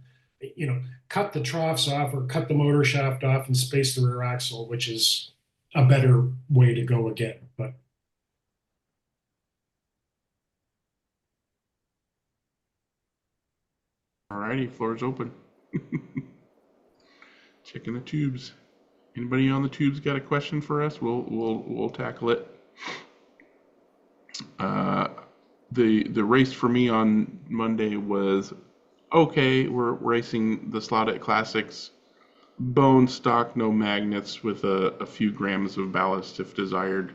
cut the troughs off or cut the motor shaft off and space the rear axle, which is a better way to go again. But all righty, floor's open. Checking the tubes. Anybody on the tubes got a question for us? We'll tackle it. The race for me on Monday was okay. We're racing the Slotted Classics, bone stock, no magnets, with a few grams of ballast if desired.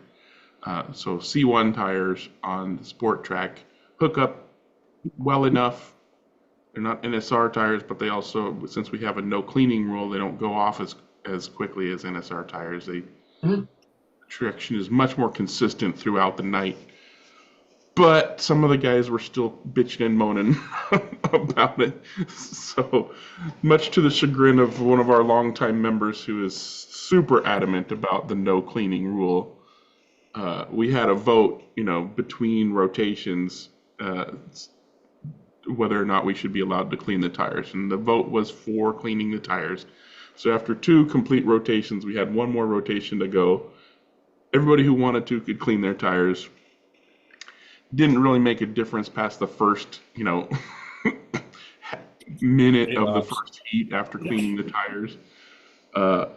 So C1 tires on the sport track hook up well enough. They're not NSR tires, but they also, since we have a no cleaning rule, they don't go off as quickly as NSR tires. Traction is much more consistent throughout the night. But some of the guys were still bitching and moaning about it. So much to the chagrin of one of our longtime members who is super adamant about the no cleaning rule. We had a vote, between rotations, whether or not we should be allowed to clean the tires. And the vote was for cleaning the tires. So after 2 complete rotations, we had 1 more rotation to go. Everybody who wanted to could clean their tires. didn't really make a difference past the first, minute of the first heat after cleaning the tires. Uh,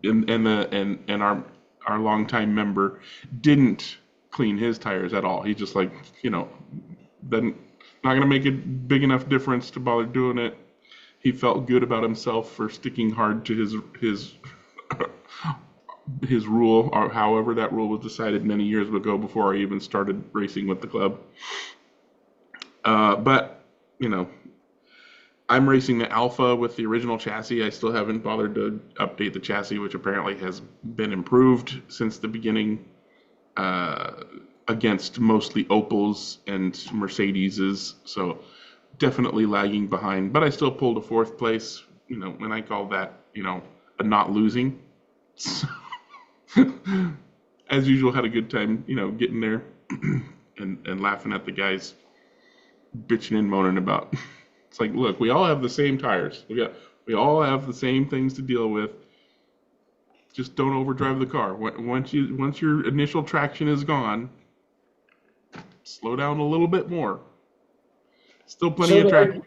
and our longtime member didn't clean his tires at all. He just then not gonna make a big enough difference to bother doing it. He felt good about himself for sticking hard to his his rule, or however that rule was decided many years ago before I even started racing with the club. But I'm racing the Alpha with the original chassis. I still haven't bothered to update the chassis, which apparently has been improved since the beginning, against mostly Opels and Mercedeses. So definitely lagging behind, but I still pulled a 4th place, and I call that, a not losing. So, as usual, had a good time, getting there and laughing at the guys bitching and moaning about. It's like, look, we all have the same tires. We all have the same things to deal with. Just don't overdrive the car. Once your initial traction is gone, slow down a little bit more. Still plenty of traction.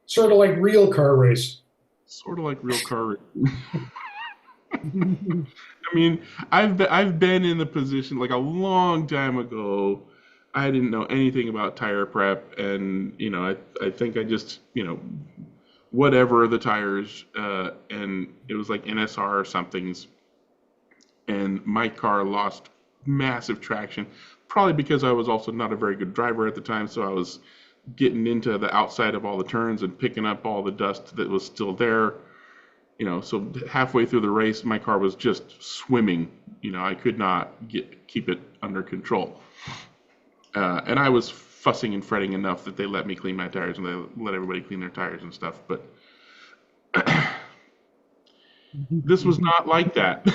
Sort of like real car race. Sort of like real car race. I mean, I've been in the position like a long time ago. I didn't know anything about tire prep, and I think I just whatever the tires, and it was like NSR or somethings, and my car lost massive traction, probably because I was also not a very good driver at the time, so I was getting into the outside of all the turns and picking up all the dust that was still there. So halfway through the race, my car was just swimming. I could not keep it under control. And I was fussing and fretting enough that they let me clean my tires, and they let everybody clean their tires and stuff. But this was not like that.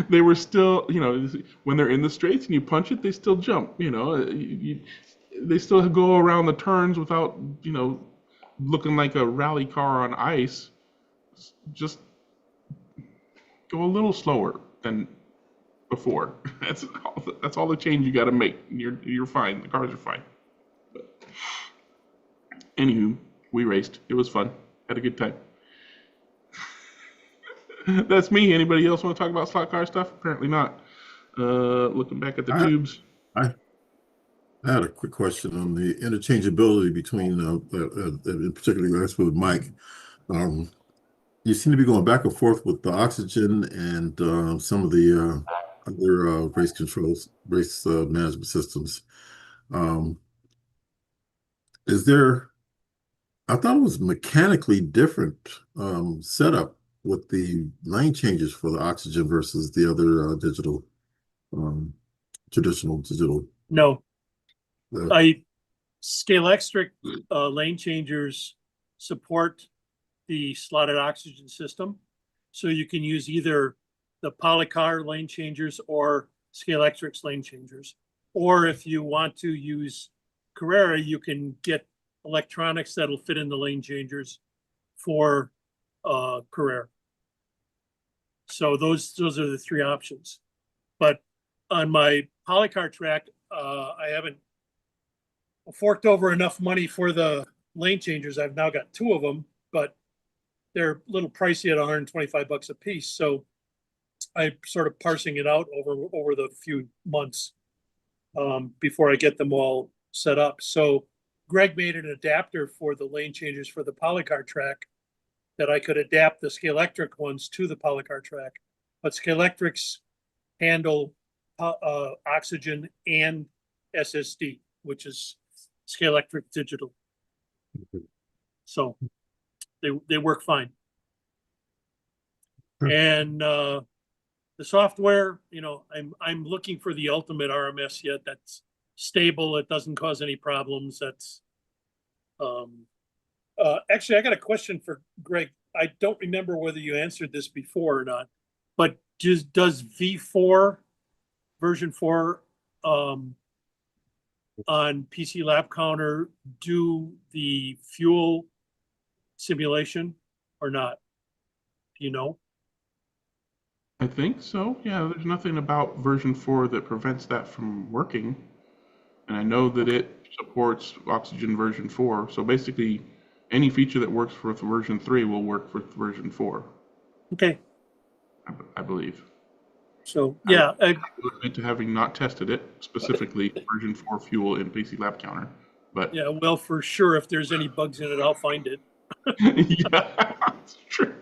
They were still, when they're in the straights and you punch it, they still jump. They still go around the turns without, looking like a rally car on ice. Just go a little slower than before. That's all the change you got to make. You're fine. The cars are fine. But anywho, we raced. It was fun. Had a good time. That's me. Anybody else want to talk about slot car stuff? Apparently not. Looking back at the tubes. I had a quick question on the interchangeability between, in particular, that's with Mike. You seem to be going back and forth with the oxygen and some of the other race controls, race management systems. Is there? I thought it was mechanically different setup with the lane changes for the oxygen versus the other digital, traditional digital. No, Scalextric lane changers support the slotted oxygen system, so you can use either the Polycar lane changers or Scalextric's lane changers. Or if you want to use Carrera, you can get electronics that'll fit in the lane changers for Carrera. So those are the 3 options. But on my Polycar track, I haven't forked over enough money for the lane changers. I've now got 2 of them, but they're a little pricey at $125 a piece. So I'm sort of parsing it out over the few months before I get them all set up. So Greg made an adapter for the lane changers for the Polycar track that I could adapt the Scalextric ones to the Polycar track. But Scalextrics handle oxygen and SSD, which is Scalextric digital. So they work fine. And the software, I'm looking for the ultimate RMS yet that's stable. It doesn't cause any problems. That's actually, I got a question for Greg. I don't remember whether you answered this before or not, but does V4 version 4 on PC Lap Counter do the fuel simulation or not? Do you know? I think so. Yeah, there's nothing about version 4 that prevents that from working. And I know that it supports Oxygen version 4. So basically, any feature that works with version 3 will work with version 4, Okay, I believe. so yeah, I would admit to having not tested it, specifically version 4 fuel in PC Lab Counter. But yeah, well, for sure, if there's any bugs in it, I'll find it. yeah, that's true.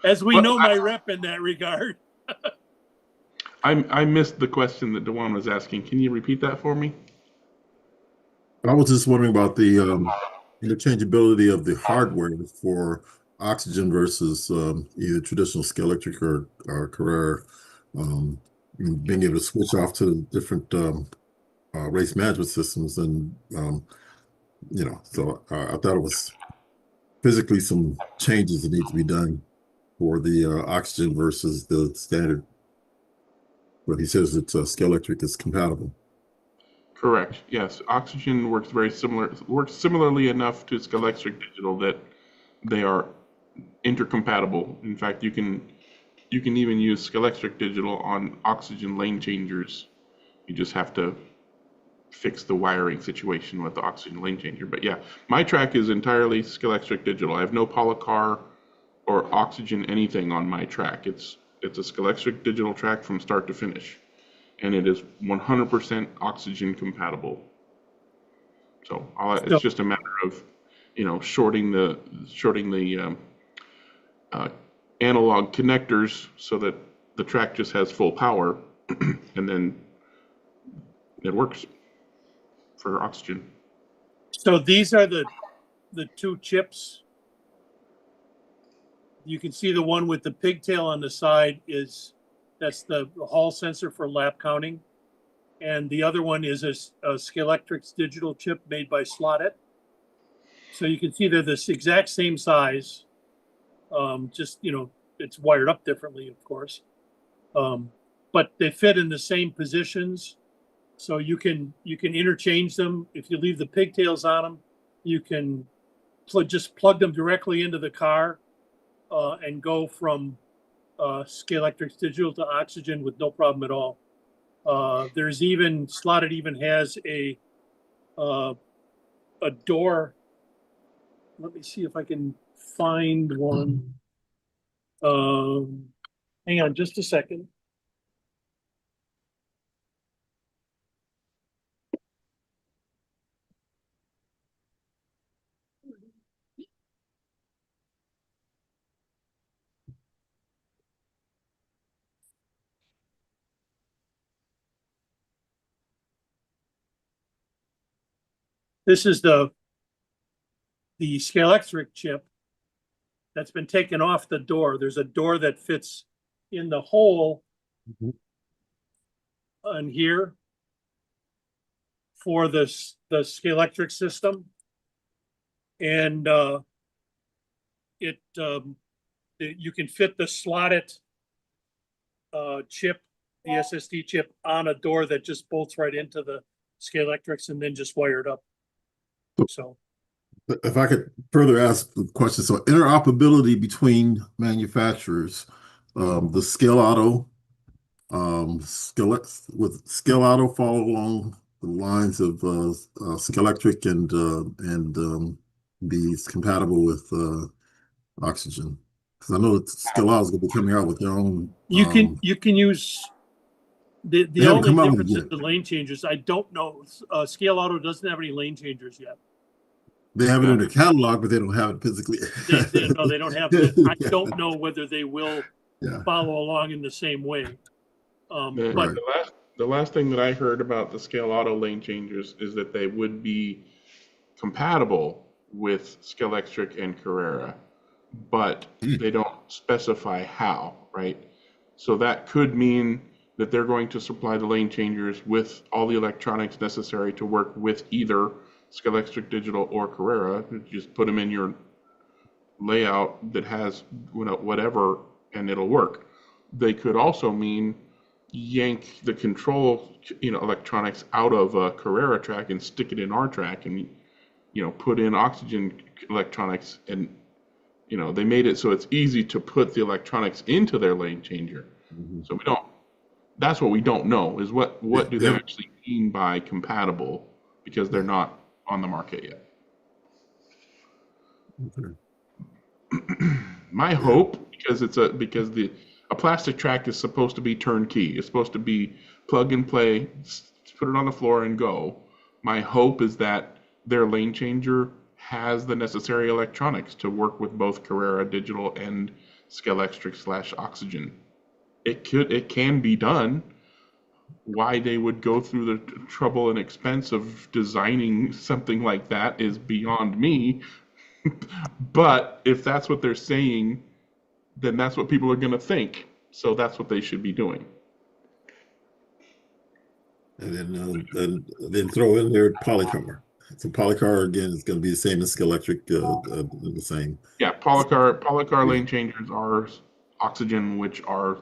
As we But know, my rep in that regard. I missed the question that Dewan was asking. Can you repeat that for me? I was just wondering about the interchangeability of the hardware for Oxygen versus either traditional Scalextric or Carrera, and being able to switch off to the different race management systems. And, so I thought it was physically some changes that need to be done for the Oxygen versus the standard. But he says it's Scalextric is compatible. Correct. Yes, Oxygen works similarly enough to Scalextric Digital that they are intercompatible. In fact, you can even use Scalextric Digital on Oxygen lane changers. You just have to fix the wiring situation with the Oxygen lane changer. But yeah, my track is entirely Scalextric Digital. I have no Polycar or Oxygen anything on my track. It's a Scalextric Digital track from start to finish, and it is 100% Oxygen compatible. So it's just a matter of, shorting the analog connectors so that the track just has full power, and then it works for Oxygen. So these are the two chips. You can see the one with the pigtail on the side that's the Hall sensor for lap counting. And the other one is a Scalextric's digital chip made by Slotted. So you can see they're this exact same size. Just, it's wired up differently, of course. But they fit in the same positions. So you can interchange them. If you leave the pigtails on them, you can just plug them directly into the car and go from Scalextric's digital to Oxygen with no problem at all. There's even Slotted even has a door. Let me see if I can find one. Hang on just a second. This is the Scalextric chip that's been taken off the door. There's a door that fits in the hole on here for the Scalextric system, and you can fit the Slotted chip, the SSD chip, on a door that just bolts right into the Scalextrics and then just wired up. So if I could further ask the question, so interoperability between manufacturers, the Scale Auto, with Scale Auto follow along the lines of Scalextric and be compatible with Oxygen, because I know that Scale Auto is going to be coming out with their own. you can use the haven't only come out with difference it is yet. the lane changers. I don't know. Scale Auto doesn't have any lane changers yet. They have it in their catalog, but they don't have it physically. No, they don't have that. I don't know whether they will Yeah. follow along in the same way. The, But the last thing that I heard about the Scale Auto lane changers is that they would be compatible with Scalextric and Carrera, but they don't specify how, right? So that could mean that they're going to supply the lane changers with all the electronics necessary to work with either Scalextric Digital or Carrera. Just put them in your layout that has whatever, and it'll work. They could also mean yank the control, electronics out of a Carrera track and stick it in our track, and put in Oxygen electronics, and You know, they made it so it's easy to put the electronics into their lane changer. So we don't. That's what we don't know is what do they actually mean by compatible, because they're not on the market yet. My hope, because a plastic track is supposed to be turnkey. It's supposed to be plug and play, put it on the floor and go. My hope is that their lane changer has the necessary electronics to work with both Carrera Digital and Scalextric/Oxygen. It can be done. Why they would go through the trouble and expense of designing something like that is beyond me. But if that's what they're saying, then that's what people are going to think. So that's what they should be doing. And then throw in their polycar. So polycar again is going to be the same as Scalextric, the same. Yeah, polycar lane changers are Oxygen, which are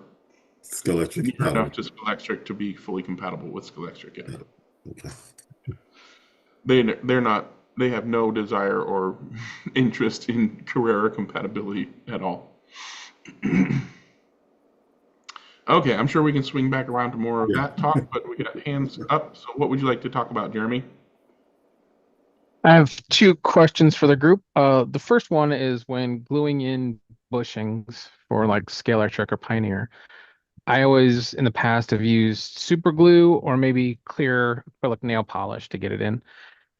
Scalextric near enough to Scalextric to be fully compatible with Scalextric. Yeah. Okay. They're not. They have no desire or interest in Carrera compatibility at all. Okay, I'm sure we can swing back around to more of that talk, but we got hands up. So what would you like to talk about, Jeremy? I have two questions for the group. The first one is when gluing in bushings for like Scalextric or Pioneer, I always in the past have used super glue or maybe clear acrylic nail polish to get it in.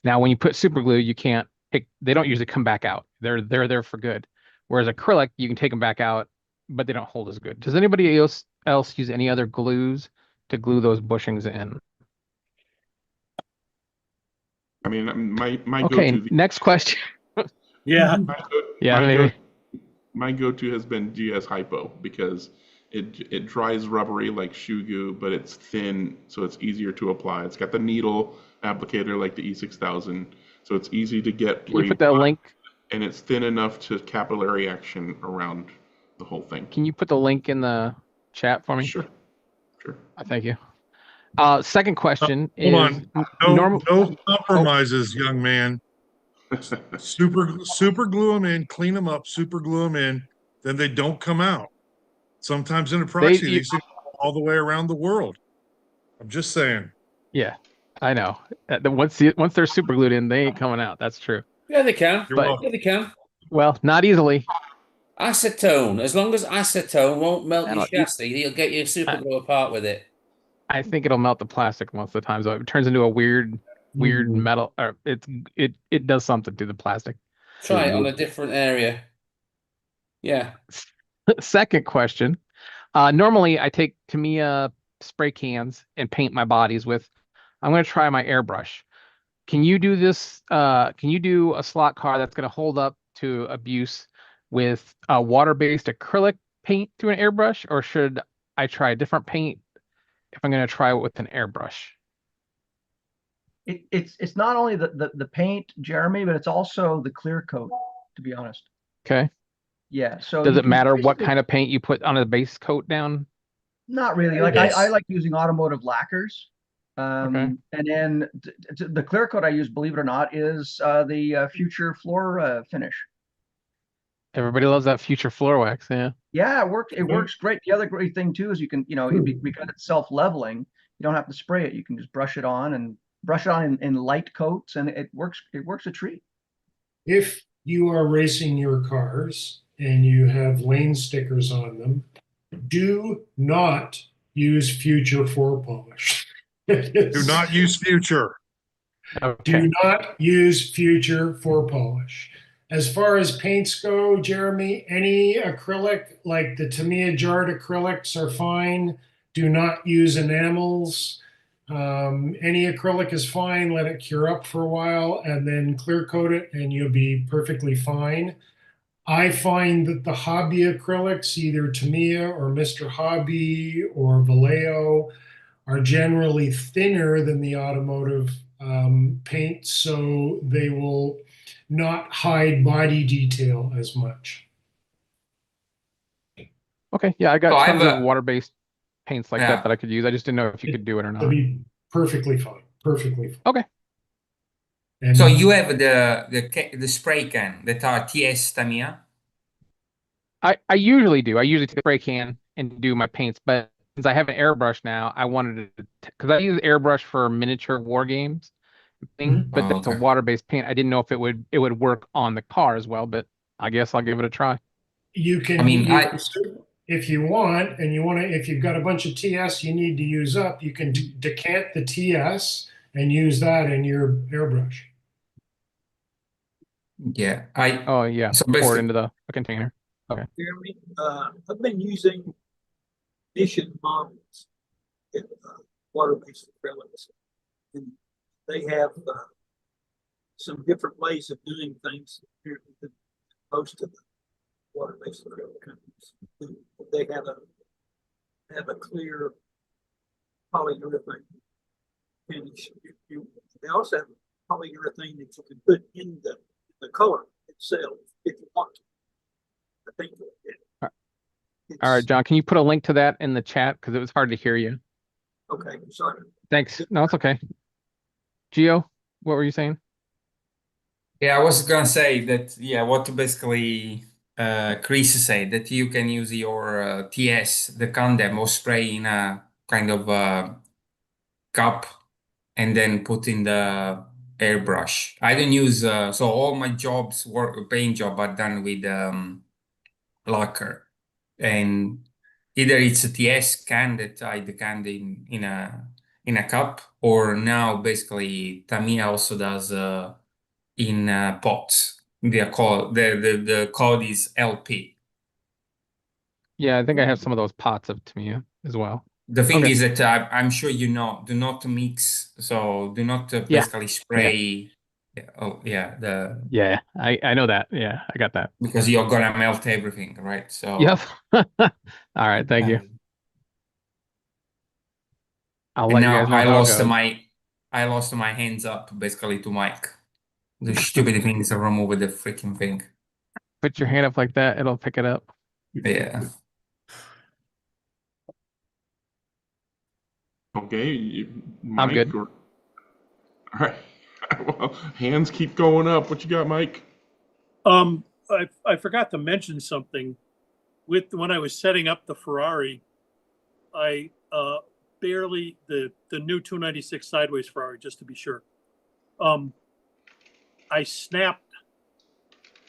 Now, when you put super glue, you can't they don't usually come back out. They're there for good. Whereas acrylic, you can take them back out, but they don't hold as good. Does anybody else use any other glues to glue those bushings in? I mean, my Okay, go-to. next question. Yeah. My go-to has been GS Hypo because it dries rubbery like shoe goo, but it's thin, so it's easier to apply. It's got the needle applicator like the E6000, so it's easy to get. Can you put that link? And it's thin enough to capillary action around the whole thing. Can you put the link in the chat for me? Sure. Thank you. Second question Hold on. No compromises, young man. Super glue them in, clean them up, super glue them in, then they don't come out. Sometimes in epoxy, these things go all the way around the world. I'm just saying. Yeah, I know. Once they're super glued in, they ain't coming out. That's true. Yeah, they can. But, yeah, they can. Well, not easily. Acetone. As long as acetone won't melt your You- chassis, you'll get your super glue apart with it. I think it'll melt the plastic most of the time, so it turns into a weird metal, or it does something to the plastic. Try it on a different area. Yeah. Second question. Normally I take Tamiya spray cans and paint my bodies with. I'm going to try my airbrush. Can you do this? Can you do a slot car that's going to hold up to abuse with a water-based acrylic paint through an airbrush, or should I try a different paint if I'm going to try it with an airbrush? It's not only the paint, Jeremy, but it's also the clear coat, to be honest. Okay. Yeah. So does it matter what kind of paint you put on a base coat down? Not really. Like I like using automotive lacquers. Okay. And then the clear coat I use, believe it or not, is the Future Floor finish. Everybody loves that Future Floor Wax. Yeah. Yeah, it works. It works great. The other great thing too is you can, because it's self-leveling, you don't have to spray it. You can just brush it on in light coats, and it works. It works a treat. If you are racing your cars and you have lane stickers on them, do not use Future Floor Polish. Do not use Future. Okay. Do not use Future Floor Polish. As far as paints go, Jeremy, any acrylic, like the Tamiya jarred acrylics, are fine. Do not use enamels. Any acrylic is fine. Let it cure up for a while and then clear coat it, and you'll be perfectly fine. I find that the hobby acrylics, either Tamiya or Mr. Hobby or Vallejo, are generally thinner than the automotive paint, so they will not hide body detail as much. Okay. Yeah, I got tons of water-based paints like that I could use. I just didn't know if you could do it or not. It'll be perfectly fine. Perfectly fine. Okay. And so you have the spray can that are TS Tamiya? I usually do. I usually take a spray can and do my paints, but since I have an airbrush now, I wanted to because I use airbrush for miniature war games thing, Mhm. but Oh, that's a okay. water-based paint. I didn't know if it would work on the car as well, but I guess I'll give it a try. You I can mean, use, if you want, and you want to, if you've got a bunch of TS you need to use up, you can decant the TS and use that in your airbrush. yeah, Oh yeah, so pour it basically, into the container. Okay. Jeremy, I've been using mission models in water-based acrylics. And they have some different ways of doing things here than most of the water-based acrylic companies. They have a clear polyurethane finish. They also have polyurethane that you can put in the color itself if you want to. I think All right, John, can you put a link to that in the chat? Because it was hard to hear you. okay, sorry. Thanks. No, it's okay. Gio, what were you saying? yeah, I was gonna say that, yeah, what basically Chris said, that you can use your TS, the Candem, or spray in a kind of cup and then put in the airbrush. I don't use, so all my jobs, paint job, are done with lacquer. And either it's a TS can that I decant in a cup, or now basically Tamiya also does in pots. The code is LP. Yeah, I think I have some of those pots of Tamiya as well. The thing Okay. is that I'm sure you know, do not mix, so do not Yeah. basically spray. Yeah, oh yeah, Yeah, I know that. Yeah, I got that. because you're gonna melt everything, right? So Yep. All right, thank you. I'll and let you now guys know how it goes. I lost my hands up basically to Mike. The stupid thing is to remove the freaking thing. Put your hand up like that, it'll pick it up. Yeah. Okay, I'm Mike. good. All right. Well, hands keep going up. What you got, Mike? I forgot to mention something. When I was setting up the Ferrari, I barely the new 296 sideways Ferrari, just to be sure. I snapped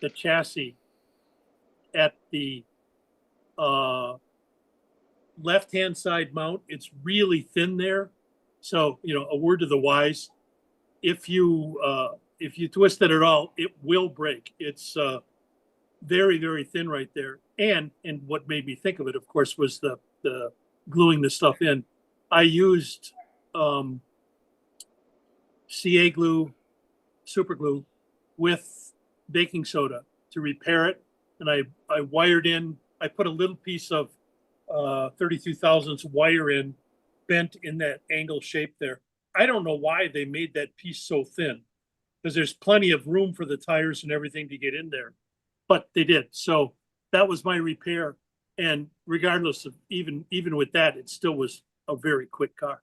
the chassis at the left-hand side mount. It's really thin there, so a word to the wise: if you twist it at all, it will break. It's very, very thin right there. And what made me think of it, of course, was the gluing the stuff in. I used CA glue, super glue, with baking soda to repair it. And I wired in, I put a little piece of 32 thousandths wire in, bent in that angle shape there. I don't know why they made that piece so thin, because there's plenty of room for the tires and everything to get in there. But they did. So that was my repair. And regardless of even with that, it still was a very quick car.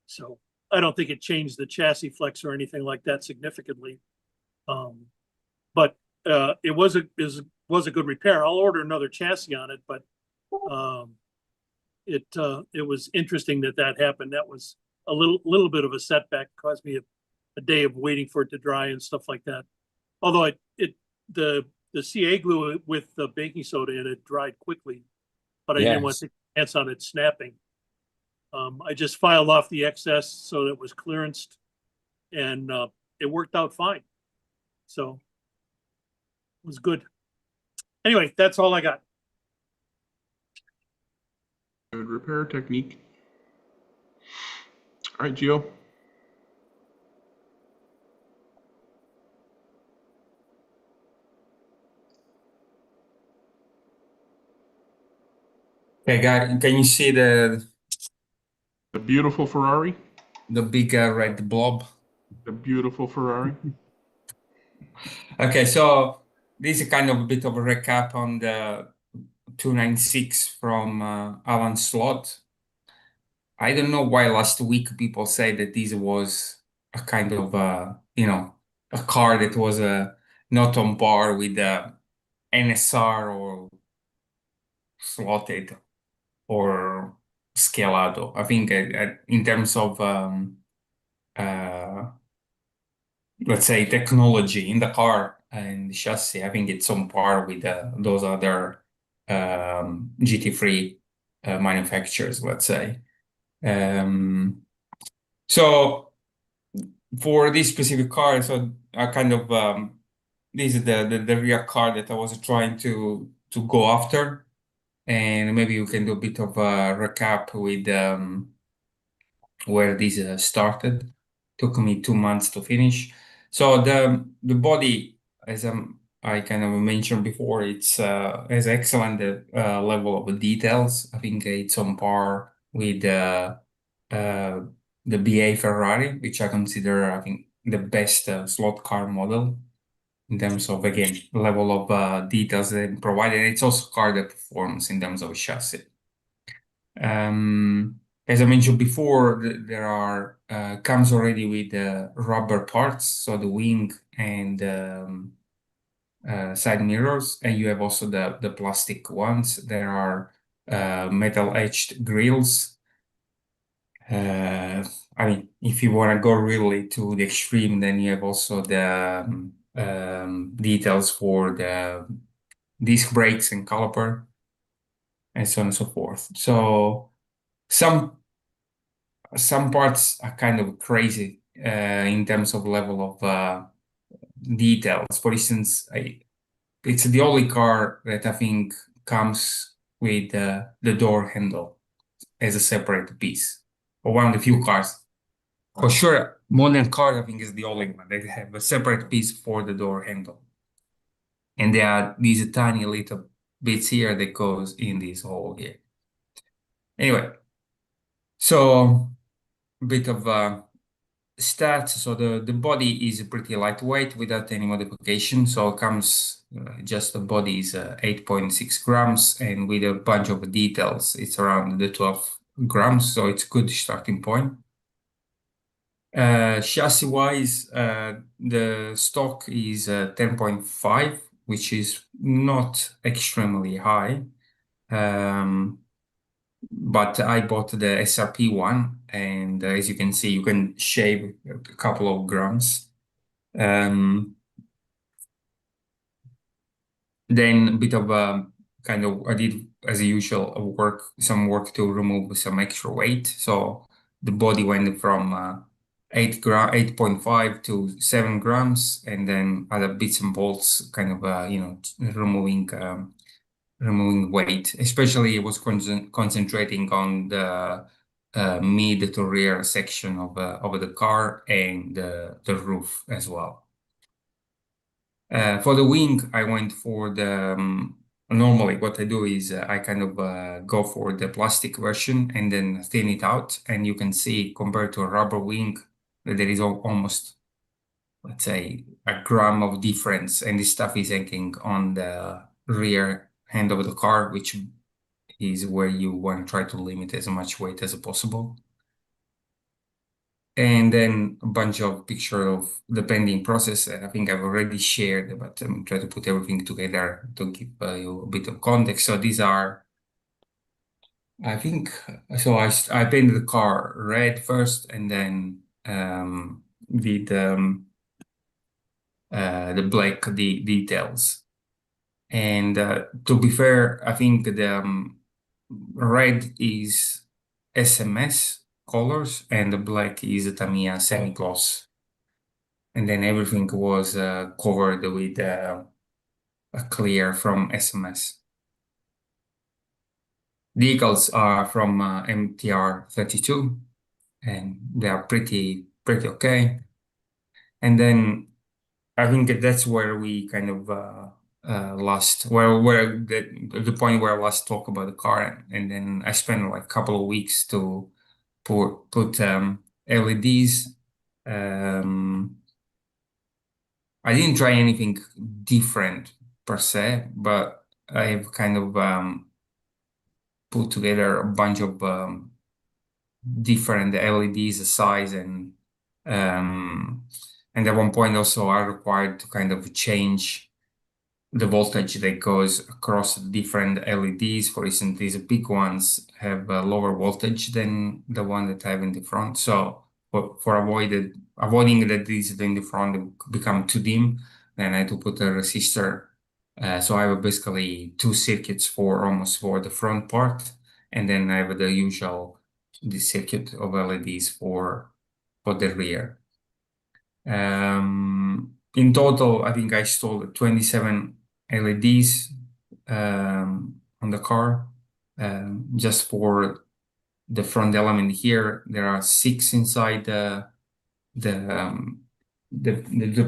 So I don't think it changed the chassis flex or anything like that significantly. But it was a good repair. I'll order another chassis on it, but it was interesting that happened. That was a little bit of a setback. Caused me a day of waiting for it to dry and stuff like that. Although the CA glue with the baking soda in it dried quickly, but I didn't want to take a chance on it snapping. I just filed off the excess so that it was clearanced, and it worked out fine. So it was good. Anyway, that's all I got. Good repair technique. All right, Gio. Okay, guys, can you see the beautiful Ferrari? The big red blob? The beautiful Ferrari. Okay, so this is kind of a bit of a recap on the 296 from Alan Slot. I don't know why last week people say that this was a kind of a car that was not on par with NSR or slotted or scalado. I think in terms of uh, let's say technology in the car and chassis, I think it's on par with those other GT3 manufacturers, let's say. So for this specific car, so I kind of this is the rear car that I was trying to go after, and maybe we can do a bit of a recap with where this started. Took me 2 months to finish. So the body, as I kind of mentioned before, it's has excellent level of details. I think it's on par with the BA Ferrari, which I consider, I think, the best slot car model in terms of, again, level of details they provide. And it's also a car that performs in terms of chassis. As I mentioned before, there are comes already with rubber parts, so the wing and side mirrors, and you have also the plastic ones. There are metal etched grills. I mean, if you want to go really to the extreme, then you have also the details for the disc brakes and caliper, and so on and so forth. So some parts are kind of crazy in terms of level of details. For instance, it's the only car that I think comes with the door handle as a separate piece, or one of the few cars. For sure, modern cars, I think, is the only one that have a separate piece for the door handle. And there are these tiny little bits here that goes in this hole here. Anyway, so a bit of stats. So the body is pretty lightweight without any modification. So it comes just the body is 8.6 grams, and with a bunch of details, it's around the 12 grams. So it's a good starting point. Chassis wise, the stock is 10.5, which is not extremely high. But I bought the SRP one, and as you can see, you can shave a couple of grams. Then a bit of kind of, I did, as usual, some work to remove some extra weight. So the body went from 8.5 to 7 grams, and then other bits and bolts, kind of, removing weight. Especially, it was concentrating on the mid to rear section of the car and the roof as well. For the wing, I went for the normally what I do is I kind of go for the plastic version and then thin it out, and you can see compared to a rubber wing that there is almost, let's say, a gram of difference, and this stuff is hanging on the rear end of the car, which is where you want to try to limit as much weight as possible. And then a bunch of picture of the bending process that I think I've already shared, but I'm trying to put everything together to give you a bit of context. So these are, I think, so I painted the car red first, and then did the black details. And to be fair, I think the red is SMS colors, and the black is a Tamiya semi-gloss. And then everything was covered with a clear from SMS. Decals are from MTR 32, and they are pretty okay. And then I think that's where we kind of last, where the point where I last talked about the car, and then I spent like a couple of weeks to put LEDs. I didn't try anything different per se, but I've kind of put together a bunch of different LEDs size, and at one point also I required to kind of change the voltage that goes across different LEDs. For instance, these big ones have a lower voltage than the one that I have in the front. So for avoiding that these in the front become too dim, then I had to put a resistor. So I have basically two circuits for the front part, and then I have the usual circuit of LEDs for the rear. In total, I think I installed 27 LEDs on the car. Just for the front element here, there are 6 inside the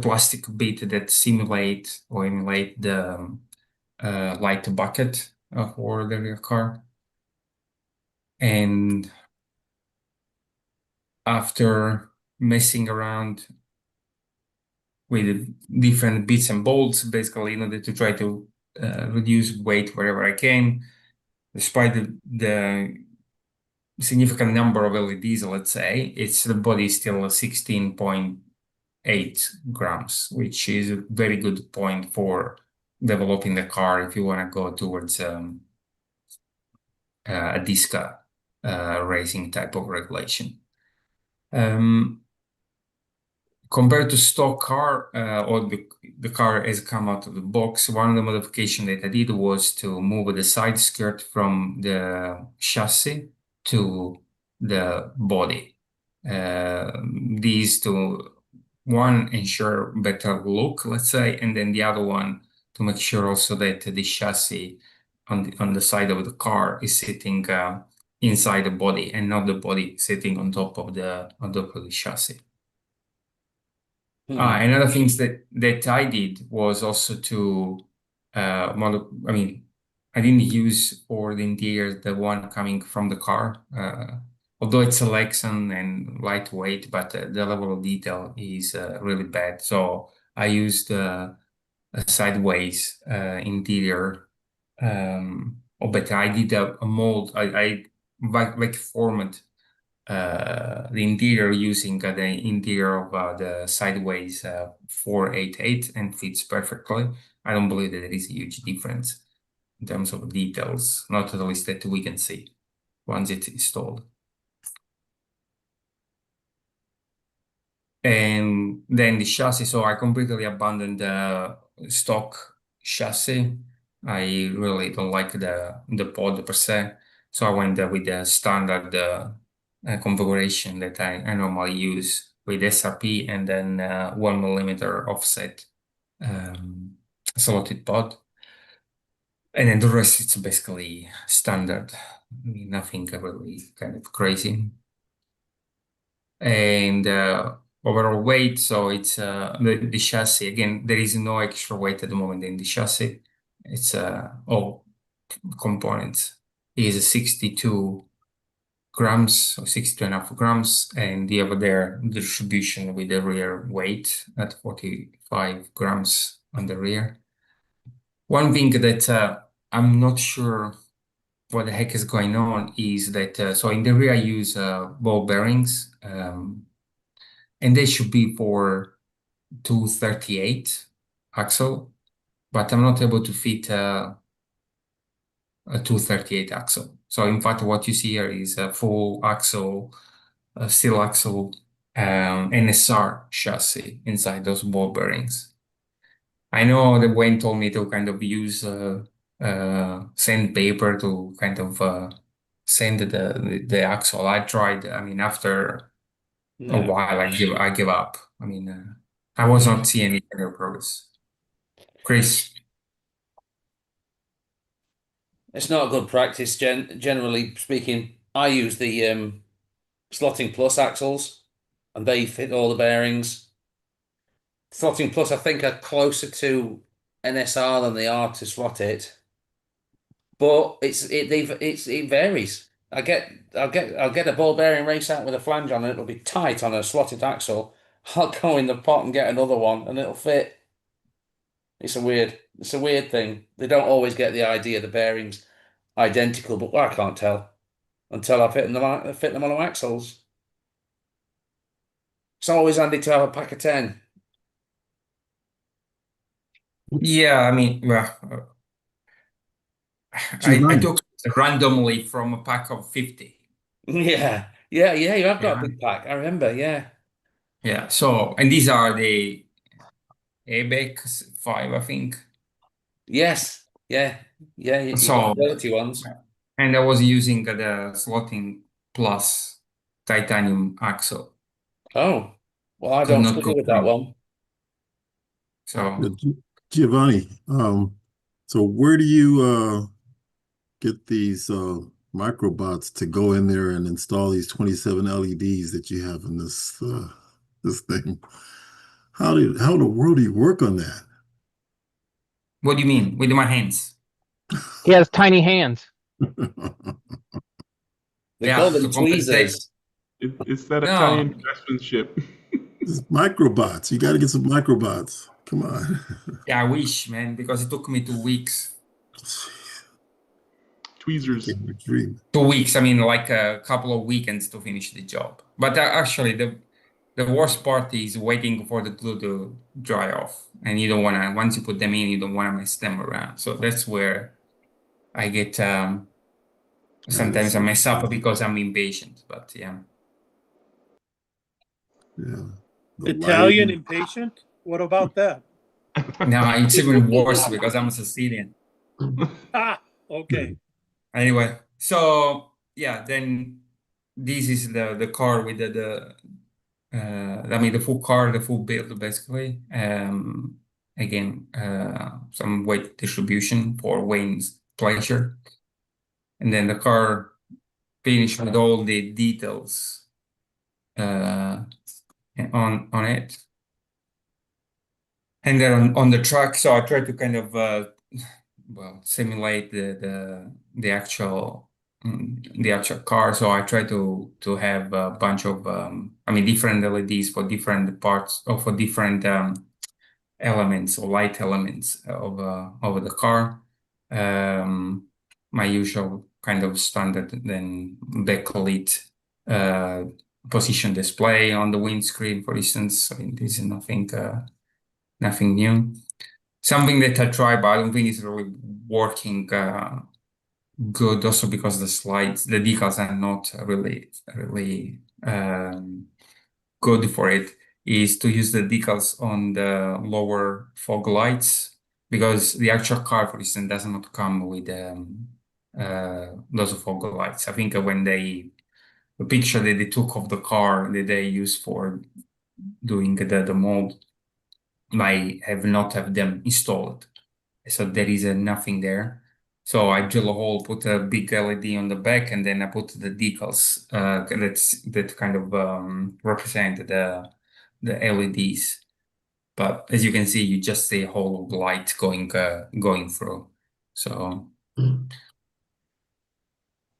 plastic bit that simulate or emulate the light bucket for the rear car. And after messing around with different bits and bolts, basically in order to try to reduce weight wherever I can, despite the significant number of LEDs, let's say, the body is still 16.8 grams, which is a very good point for developing the car if you want to go towards a DISCA racing type of regulation. Compared to stock car, or the car has come out of the box, one of the modifications that I did was to move the side skirt from the chassis to the body. These to, one, ensure better look, let's say, and then the other one to make sure also that the chassis on the side of the car is sitting inside the body and not the body sitting on top of the chassis. Another things that I did was also to I didn't use for the interior the one coming from the car, although it's a Lexan and lightweight, but the level of detail is really bad. So I used a sideways interior, but I did a mold. I like formed the interior using the interior of the sideways 488 and fits perfectly. I don't believe that there is a huge difference in terms of details, not at least that we can see once it's installed. And then the chassis, so I completely abandoned the stock chassis. I really don't like the pod per se, so I went with the standard configuration that I normally use with SRP and then 1 millimeter offset slotted pod. And then the rest it's basically standard. I mean, nothing really kind of crazy. And overall weight, so it's the chassis, again, there is no extra weight at the moment in the chassis. It's all components is 62 grams or 62.5 grams, and you have there the distribution with the rear weight at 45 grams on the rear. One thing that I'm not sure what the heck is going on is that so in the rear I use ball bearings, and they should be for 238 axle, but I'm not able to fit a 238 axle. So in fact, what you see here is a full axle, steel axle, NSR chassis inside those ball bearings. I know that Wayne told me to kind of use sandpaper to kind of sand the axle. I tried. I mean, after a while, I give up. I mean, I was not seeing any kind of progress. Chris. It's not a good practice. Generally speaking, I use the Slotting Plus axles, and they fit all the bearings. Slotting Plus, I think, are closer to NSR than they are to slot it, but it varies. I'll get a ball bearing race out with a flange on it. It'll be tight on a slotted axle. I'll go in the pot and get another one, and it'll fit. It's a weird thing. They don't always get the idea the bearings identical, but I can't tell until I fit them on the axles. It's always handy to have a pack of 10. Yeah, I mean, well, I Giovanni, took randomly from a pack of 50. Yeah, yeah, yeah. You have got a Yeah. big pack. I remember. Yeah. Yeah. So, and these are the ABEX 5, I think. Yes. Yeah. Yeah. You got So, quality ones. and I was using the Slotting Plus titanium axle. Oh, well, I Could don't not struggle go with that wrong. one. yeah, So, Giovanni, so where do you get these microbots to go in there and install these 27 LEDs that you have in this thing? How in the world do you work on that? what do you mean? With my hands? He has tiny hands. They Yeah, call to them compensate. tweezers. It's that Italian No, craftsmanship. It's microbots. You got to get some microbots. Come on. yeah, I wish, man, because it took me 2 weeks. Tweezers. Became a dream. 2 weeks, I mean, like a couple of weekends to finish the job. But actually, the worst part is waiting for the glue to dry off. And you don't want to, once you put them in, you don't want to mess them around. So that's where I get, That is sometimes I so mess up crazy. because I'm impatient. But yeah. Yeah. The Italian lighting. impatient? What about that? Now it's even worse because I'm a Sicilian. Ah, okay. Anyway, so yeah, then this is the car with I mean the full car, the full build basically. Again, some weight distribution for Wayne's pleasure, and then the car finished with all the details uh, on it. And then on the track, so I tried to kind of well simulate the actual car. So I try to have a bunch of I mean different LEDs for different parts or for different elements or light elements of the car. My usual kind of standard then backlit uh, position display on the windscreen, for instance. I mean, this is nothing new. Something that I try, but I don't think it's really working good. Also because the decals are not really good for it. Is to use the decals on the lower fog lights because the actual car, for instance, does not come with those fog lights. I think when the picture that they took of the car that they used for doing the mold might have not have them installed. So there is nothing there. So I drill a hole, put a big LED on the back, and then I put the decals that kind of represent the LEDs. But as you can see, you just see a whole light going through. So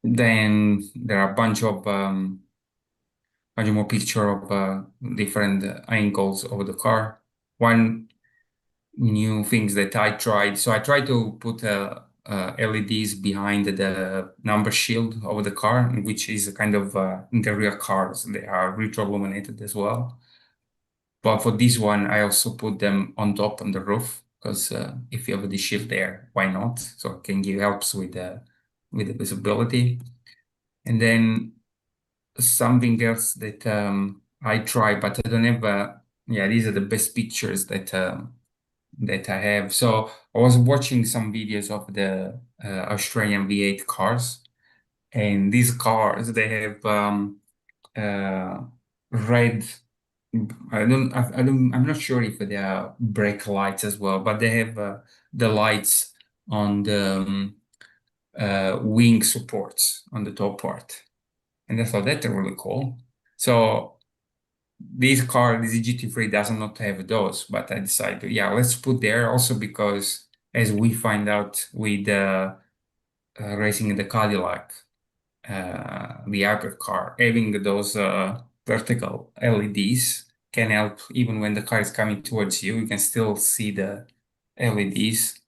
then there are a bunch more picture of different angles of the car. One new things that I tried. So I tried to put LEDs behind the number shield of the car, which is a kind of in the rear cars. They are retroilluminated as well. But for this one, I also put them on top on the roof because if you have the shield there, why not? So it can give helps with the visibility. And then something else that I try, but I don't have. Yeah, these are the best pictures that I have. So I was watching some videos of the Australian V8 cars, and these cars they have red. I'm not sure if they are brake lights as well, but they have the lights on the wing supports on the top part, and I thought that's really cool. So this GT3 does not have those, but I decided, yeah, let's put there also because as we find out with racing in the Cadillac, the hypercar, having those vertical LEDs can help even when the car is coming towards you, you can still see the LEDs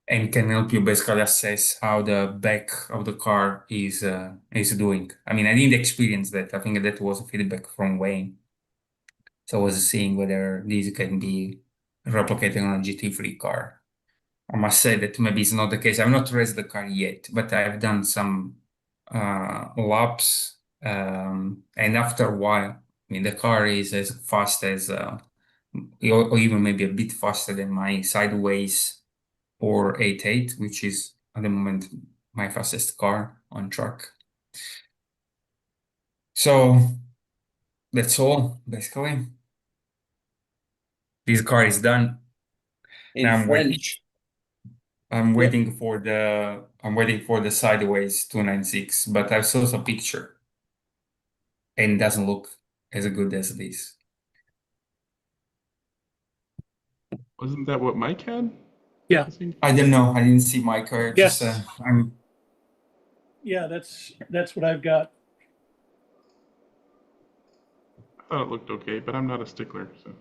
and can help you basically assess how the back of the car is doing. I mean, I didn't experience that. I think that was feedback from Wayne. So I was seeing whether these can be replicating on a GT3 car. I must say that maybe it's not the case. I've not raced the car yet, but I've done some laps, and after a while, I mean, the car is as fast as, or even maybe a bit faster than my sideways or 8.8, which is at the moment my fastest car on track. So that's all, basically. This car is done. In Now I'm waiting. French. I'm waiting for the sideways 296, but I saw some picture and it doesn't look as good as this. Wasn't that what Mike had? Yeah. I don't know. I didn't see my car. Just Yes. I'm Yeah, that's what I've got. I thought it looked okay, but I'm not a stickler, so.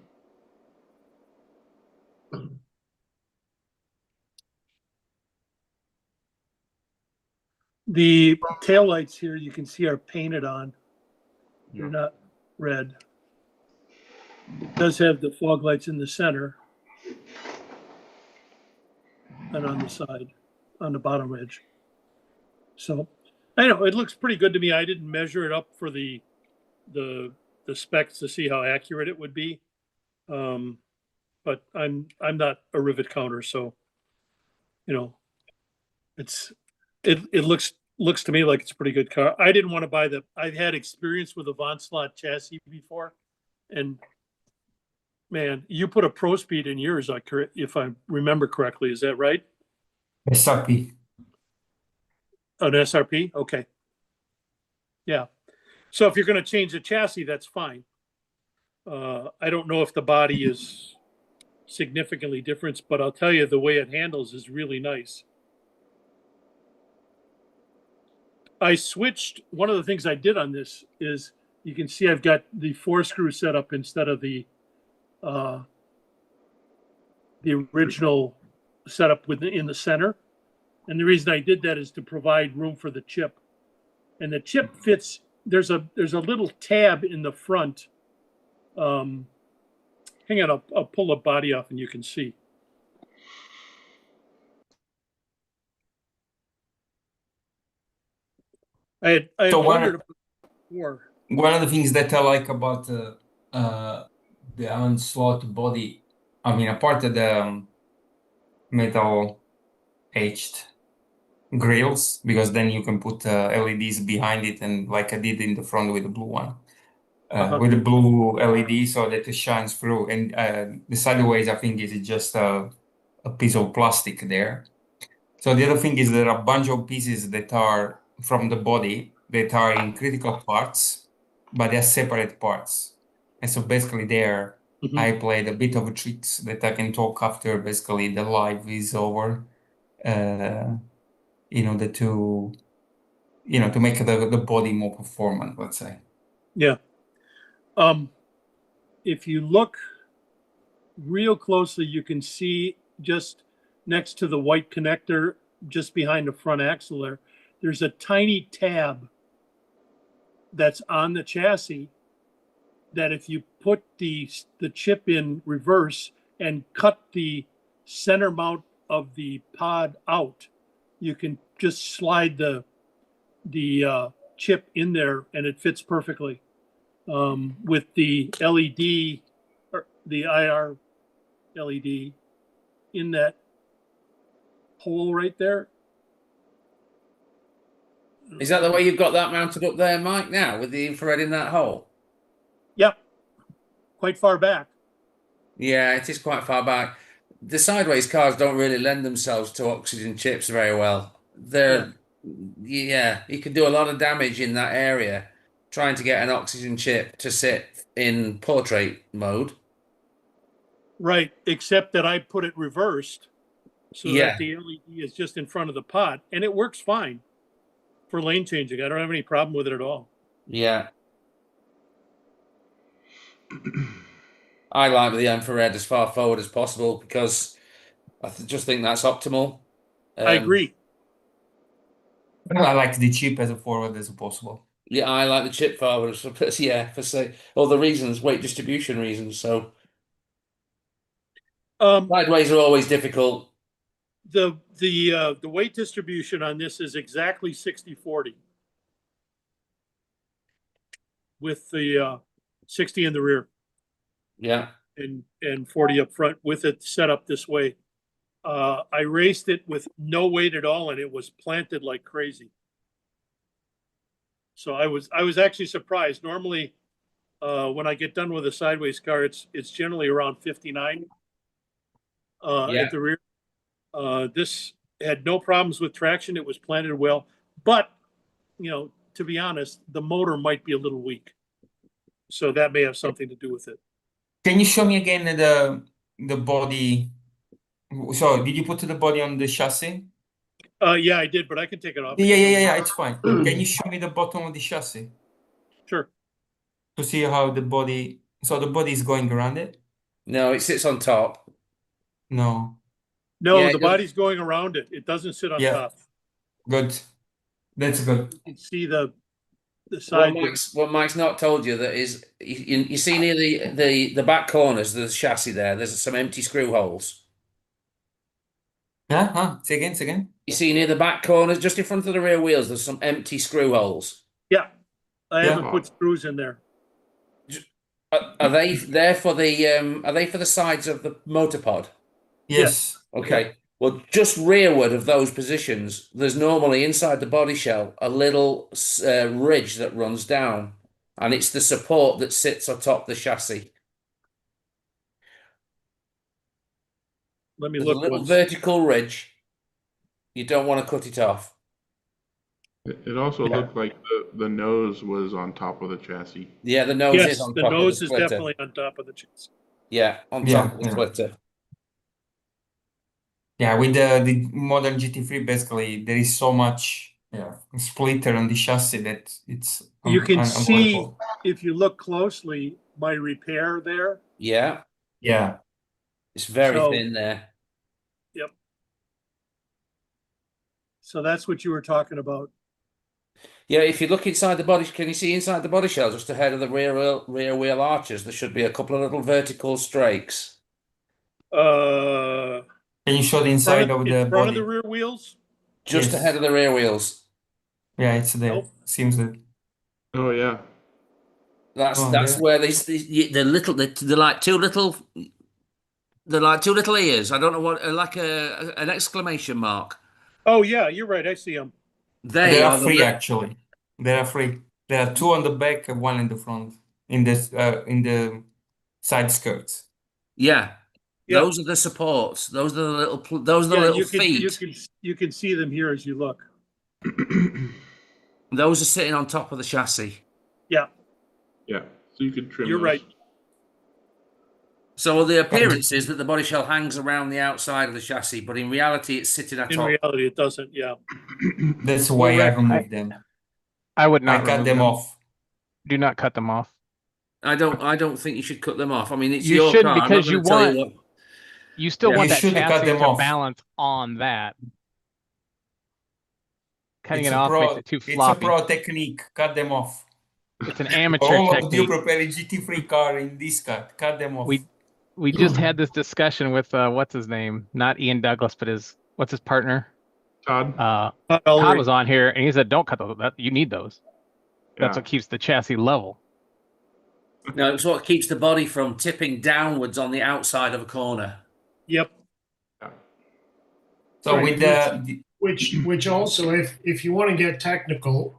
The taillights here you can see are painted on. They're Yeah. not red. It does have the fog lights in the center and on the side, on the bottom edge. So I know it looks pretty good to me. I didn't measure it up for the specs to see how accurate it would be. But I'm not a rivet counter, so you know, it looks to me like it's a pretty good car. I didn't want to buy I've had experience with a Von Slot chassis before, and man, you put a Pro Speed in yours, if I remember correctly. Is that right? SRP. An SRP? Okay. Yeah. So if you're going to change the chassis, that's fine. I don't know if the body is significantly different, but I'll tell you the way it handles is really nice. I switched. One of the things I did on this is you can see I've got the 4-screw setup instead of the original setup in the center. And the reason I did that is to provide room for the chip. And the chip fits. There's a little tab in the front. Hang on, I'll pull the body off and you can see. I had So wondered about before. one of the things that I like about the Allen slot body, I mean, apart of the metal etched grills, because then you can put LEDs behind it, and like I did in the front with the blue one, with the blue LED, so that it shines through. And the sideways, I think, is just a piece of plastic there. So the other thing is there are a bunch of pieces that are from the body that are in critical parts, but they're separate parts. And so basically there, I played a bit of tricks that I can talk after basically the live is over, in order to, to make the body more performant, let's say. Yeah. If you look real closely, you can see just next to the white connector, just behind the front axle there, there's a tiny tab that's on the chassis that if you put the chip in reverse and cut the center mount of the pod out, you can just slide the chip in there and it fits perfectly. With the LED or the IR LED in that hole right there. Is that the way you've got that mounted up there, Mike, now, with the infrared in that hole? Yep. Quite far back. Yeah, it is quite far back. The sideways cars don't really lend themselves to oxygen chips very well. Yeah, you can do a lot of damage in that area trying to get an oxygen chip to sit in portrait mode. Right, except that I put it reversed so Yeah. that the LED is just in front of the pod, and it works fine for lane changing. I don't have any problem with it at all. Yeah. I like the infrared as far forward as possible because I just think that's optimal. I agree. I like the chip as forward as possible. Yeah, I like the chip forward. Yeah, for say all the reasons, weight distribution reasons. So Sideways are always difficult. The weight distribution on this is exactly 60-40 with the 60 in the rear Yeah. and 40 up front with it set up this way. I raced it with no weight at all, and it was planted like crazy. So I was actually surprised. Normally, when I get done with a sideways car, it's generally around 59 Yeah. at the rear. This had no problems with traction. It was planted well, but to be honest, the motor might be a little weak, so that may have something to do with it. Can you show me again the body? So did you put the body on the chassis? Yeah, I did, but I can take it off. Yeah, it's fine. Can you show me the bottom of the chassis Sure. to see how the body? So the body is going around it? No, it sits on top. No. No, Yeah, the body's going around it. It doesn't sit on Yeah. top. Good. That's good. You can see the side. What Mike's not told you that is you see near the back corners of the chassis there's some empty screw holes. Say again. You see near the back corners, just in front of the rear wheels, there's some empty screw holes. Yeah, I Yeah. haven't put screws in there. Are they there for the sides of the motor pod? Yes. Okay. Well, just rearward of those positions, there's normally inside the body shell a little ridge that runs down, and it's the support that sits atop the chassis. Let me There's a look. little vertical ridge. You don't want to cut it off. It also looked like the nose was on top of the chassis. Yeah, the nose Yes, is on the top nose of the is splitter. definitely on top of the chassis. Yeah, on top of the splitter. Yeah, with the modern GT3, basically there is so much splitter on the chassis that it's You can see unavoidable. if you look closely my repair there. Yeah, Yeah. it's very So- thin there. Yep. So that's what you were talking about. Yeah, if you look inside the body, can you see inside the body shell just ahead of the rear wheel arches? There should be a couple of little vertical strakes. Can you show the inside of the in front of body? the rear wheels. Just Yes. ahead of the rear wheels. Yeah, it's there. Nope. Seems that. Oh yeah. That's Oh, that's there. where they're like two little ears. I don't know what like an exclamation mark. Oh yeah, you're right. I see them. They There are are the three actually. There are three. There are two on the back and one in the front. In the side skirts. Yeah. Yeah. Those are the supports. Those are the little feet. You can see them here as you look. Those are sitting on top of the chassis. Yeah, Yeah. So you could trim you're those. right. So the appearance is that the body shell hangs around the outside of the chassis, but in reality, it's sitting In atop. reality, it doesn't. Yeah. That's why I Rick, removed them. I would I not cut remove them off. Do not cut them off. I don't think you should cut them off. I mean, it's You your should, car. I'm not because gonna you tell want- what. You still Yeah. want You that should cut chassis them to off. balance on that. Cutting It's it a off makes pro. it too It's a floppy. pro technique. Cut them off. It's an amateur All of you technique. prepare a GT3 car in this cut. Cut them off. We just had this discussion with what's his name? Not Ian Douglas, but what's his partner? Todd. Todd was on here and he said, "Don't cut those. You need those. That's Yeah. what keeps the chassis level." No, it's what keeps the body from tipping downwards on the outside of a corner. Yep. So Right, with the which also, if you want to get technical,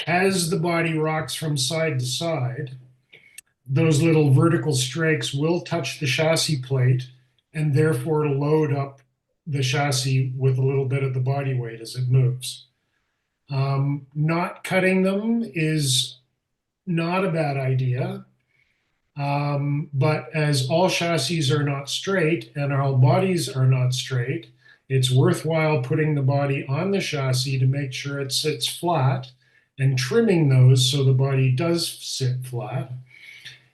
as the body rocks from side to side, those little vertical strakes will touch the chassis plate and therefore load up the chassis with a little bit of the body weight as it moves. Not cutting them is not a bad idea. But as all chassis are not straight and all bodies are not straight, it's worthwhile putting the body on the chassis to make sure it sits flat and trimming those so the body does sit flat.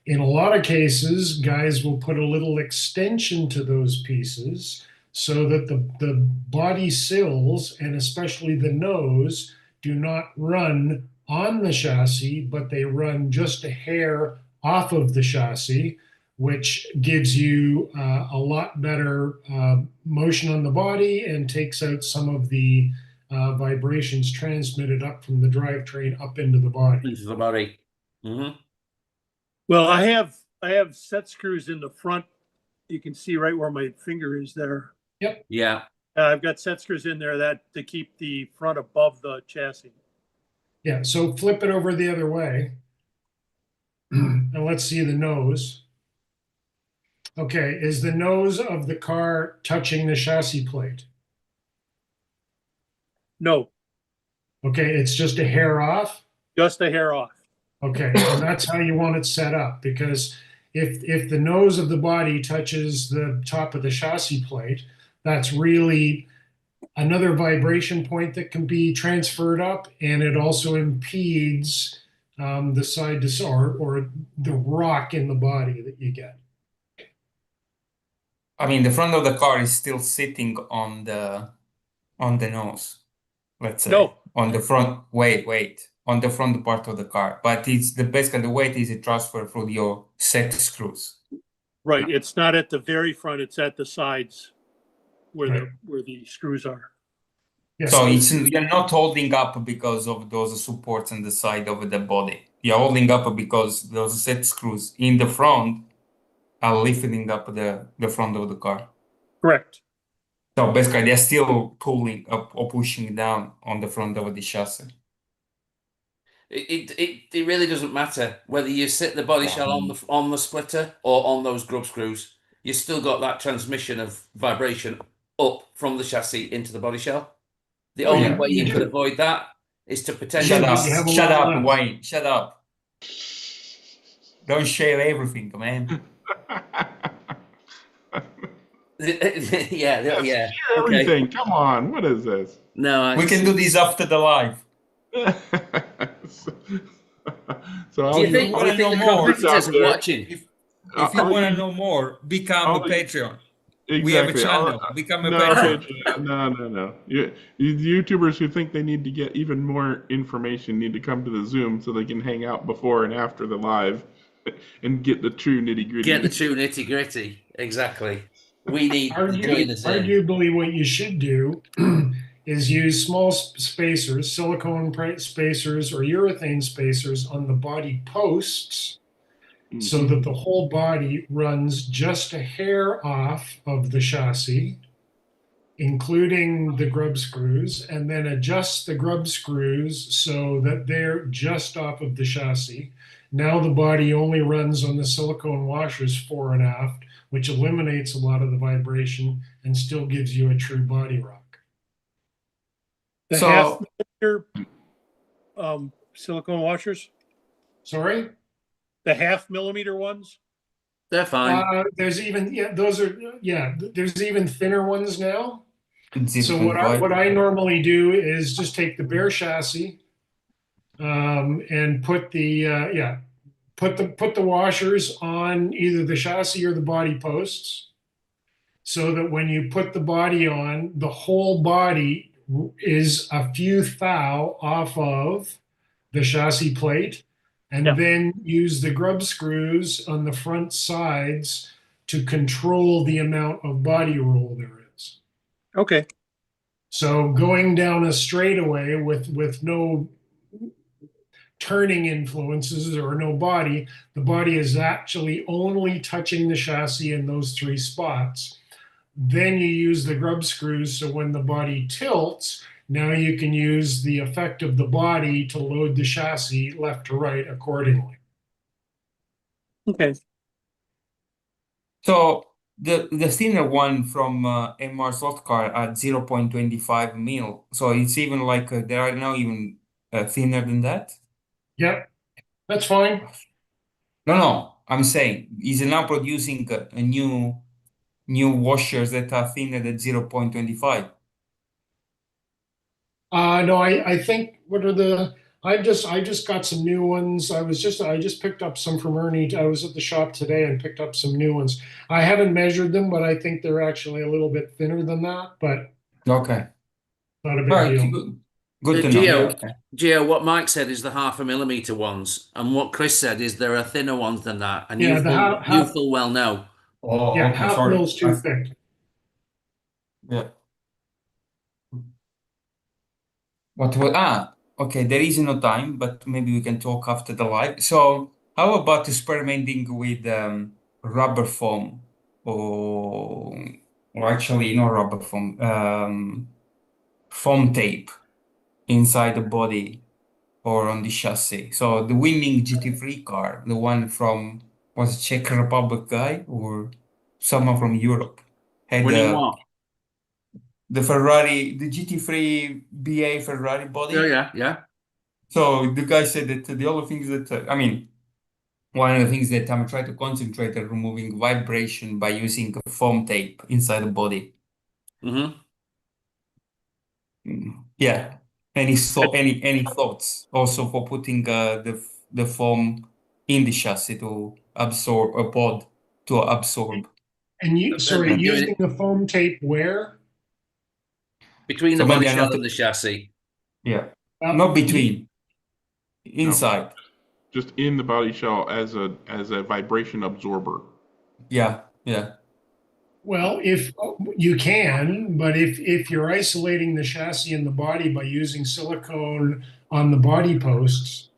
In a lot of cases, guys will put a little extension to those pieces so that the body sills and especially the nose do not run on the chassis, but they run just a hair off of the chassis, which gives you a lot better motion on the body and takes out some of the vibrations transmitted up from the drivetrain up into the body. Into the body. Mm-hmm. Well, I have set screws in the front. You can see right where my finger is there. Yep. Yeah. I've got set screws in there that to keep the front above the chassis. Yeah, so flip it over the other way. And let's see the nose. Okay, is the nose of the car touching the chassis plate? No, Okay, it's just a hair off? just a hair off. Okay, and that's how you want it set up, because if the nose of the body touches the top of the chassis plate, that's really another vibration point that can be transferred up, and it also impedes the side to or the rock in the body that you get. I mean, the front of the car is still sitting on the nose, let's say. No. On the front, wait, on the front part of the car. But it's basically the weight is transferred through your set screws. Right. It's not at the very front, it's at the sides where Right. where the screws are. Yeah, So you're not holding up because of those supports on the side of the body. You're holding up because those set screws in the front are lifting up the front of the car. Correct. So basically, they're still pulling up or pushing down on the front of the chassis. It really doesn't matter whether you sit the body shell on the splitter or on those grub screws. You still got that transmission of vibration up from the chassis into the body shell. The only way you could avoid that is to potentially Shut up, Wayne. Shut up. Don't share everything, man. yeah. Share everything. Okay. Come on. What is this? No, we can do this after the live. So do you think the competitors are watching? If you want to know more, become a Patreon. Exactly. We have a channel. Become a Patreon. No. YouTubers who think they need to get even more information need to come to the Zoom so they can hang out before and after the live and get the true nitty-gritty. Get the true nitty-gritty. Exactly. We need arguably what you should do is use small spacers, silicone spacers or urethane spacers on the body posts so that the whole body runs just a hair off of the chassis, including the grub screws, and then adjust the grub screws so that they're just off of the chassis. Now the body only runs on the silicone washers fore and aft, which eliminates a lot of the vibration and still gives you a true body rock. The half millimeter silicone washers? Sorry? The half millimeter ones? They're fine. There's even there's even thinner ones now. So what I normally do is just take the bare chassis and put the put the washers on either the chassis or the body posts, so that when you put the body on, the whole body is a few thou off of the chassis plate, and then use the grub screws on the front sides to control the amount of body roll there is. Okay. So going down a straightaway with no turning influences or no body, the body is actually only touching the chassis in those three spots. Then you use the grub screws, so when the body tilts, now you can use the effect of the body to load the chassis left to right accordingly. Okay. So the thinner one from MR Slot Car at 0.25 mil. So it's even like they are now even thinner than that. Yep, that's fine. No. I'm saying is now producing a new washers that are thinner than 0.25. No, I think what are the I just got some new ones. I just picked up some from Ernie. I was at the shop today and picked up some new ones. I haven't measured them, but I think they're actually a little bit thinner than that, but okay. Not a big deal. Good to know. Yeah, Geo, okay. Geo, what Mike said is the 0.5 millimeter ones, and what Chris said is there are thinner ones than that, and Yeah, you full well know. Oh, yeah, okay, half sorry. mil's too thick. Yeah. What was okay, there is no time, but maybe we can talk after the live. So how about experimenting with rubber foam or actually not rubber foam, foam tape inside the body or on the chassis? So the winning GT3 car, the one from was it Czech Republic guy or someone from Europe, had Winning what? the Ferrari, the GT3 BA Ferrari body. Oh yeah, yeah. So the guy said that the other things that I mean, one of the things that I'm trying to concentrate on removing vibration by using a foam tape inside the body. Mm-hmm. Yeah. Any thoughts also for putting the foam in the chassis to absorb a pod to absorb. And Giving using it the foam tape where? between So the body maybe I'm shell not and the chassis. yeah. Not between. No, Inside. just in the body shell as a vibration absorber. Yeah, yeah. Well, if you can, but if you're isolating the chassis and the body by using silicone on the body posts,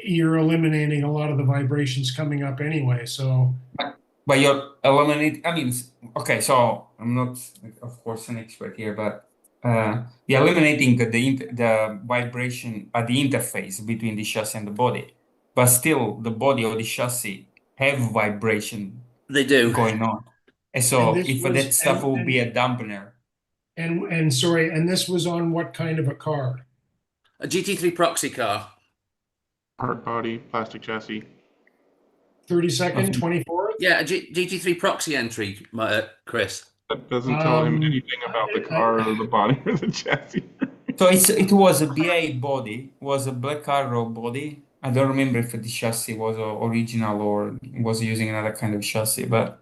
you're eliminating a lot of the vibrations coming up anyway. So, But you're eliminating, I mean, okay, so I'm not, of course, an expert here, but you're eliminating the vibration at the interface between the chassis and the body. But still, the body or the chassis have vibration They do. going on. And and so this if was that stuff will be a dampener, and this was on what kind of a car? A GT3 proxy car. Hard body, plastic chassis. 32nd, 24th? Yeah, a GT3 proxy entry, Chris. That doesn't tell him anything about the car or the body or the chassis. so it was a BA body, was a Black Arrow body. I don't remember if the chassis was original or was using another kind of chassis, but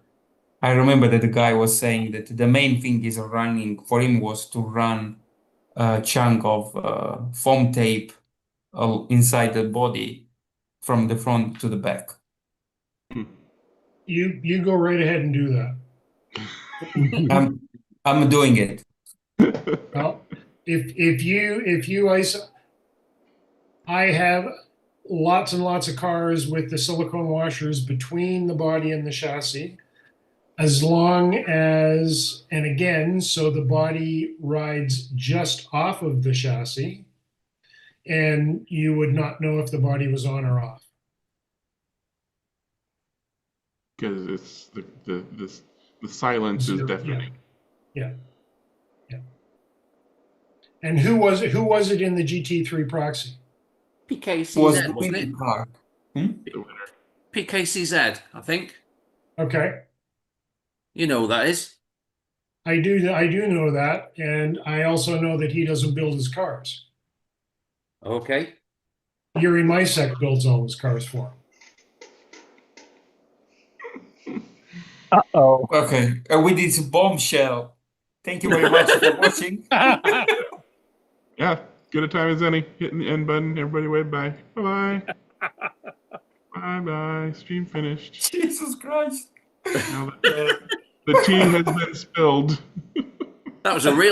I remember that the guy was saying that the main thing is running for him was to run a chunk of foam tape inside the body from the front to the back. You go right ahead and do that. I'm doing it. Well, if you I have lots and lots of cars with the silicone washers between the body and the chassis, as long as, and again, so the body rides just off of the chassis, and you would not know if the body was on or off. Because it's the silence is deafening. Yeah. And who was it in the GT3 proxy? PKCZ, wasn't it? Car. PKCZ, I think. Okay. You know who that is. I do know that, and I also know that he doesn't build his cars. Okay. Yuri Misek builds all his cars for him. Uh-oh. Okay, with this bombshell. Thank you very much for watching. Yeah, good a time as any. Hitting the end button. Everybody wave bye. Bye-bye. Bye-bye. Stream finished. Jesus Christ. Now the tea has been spilled. That was a real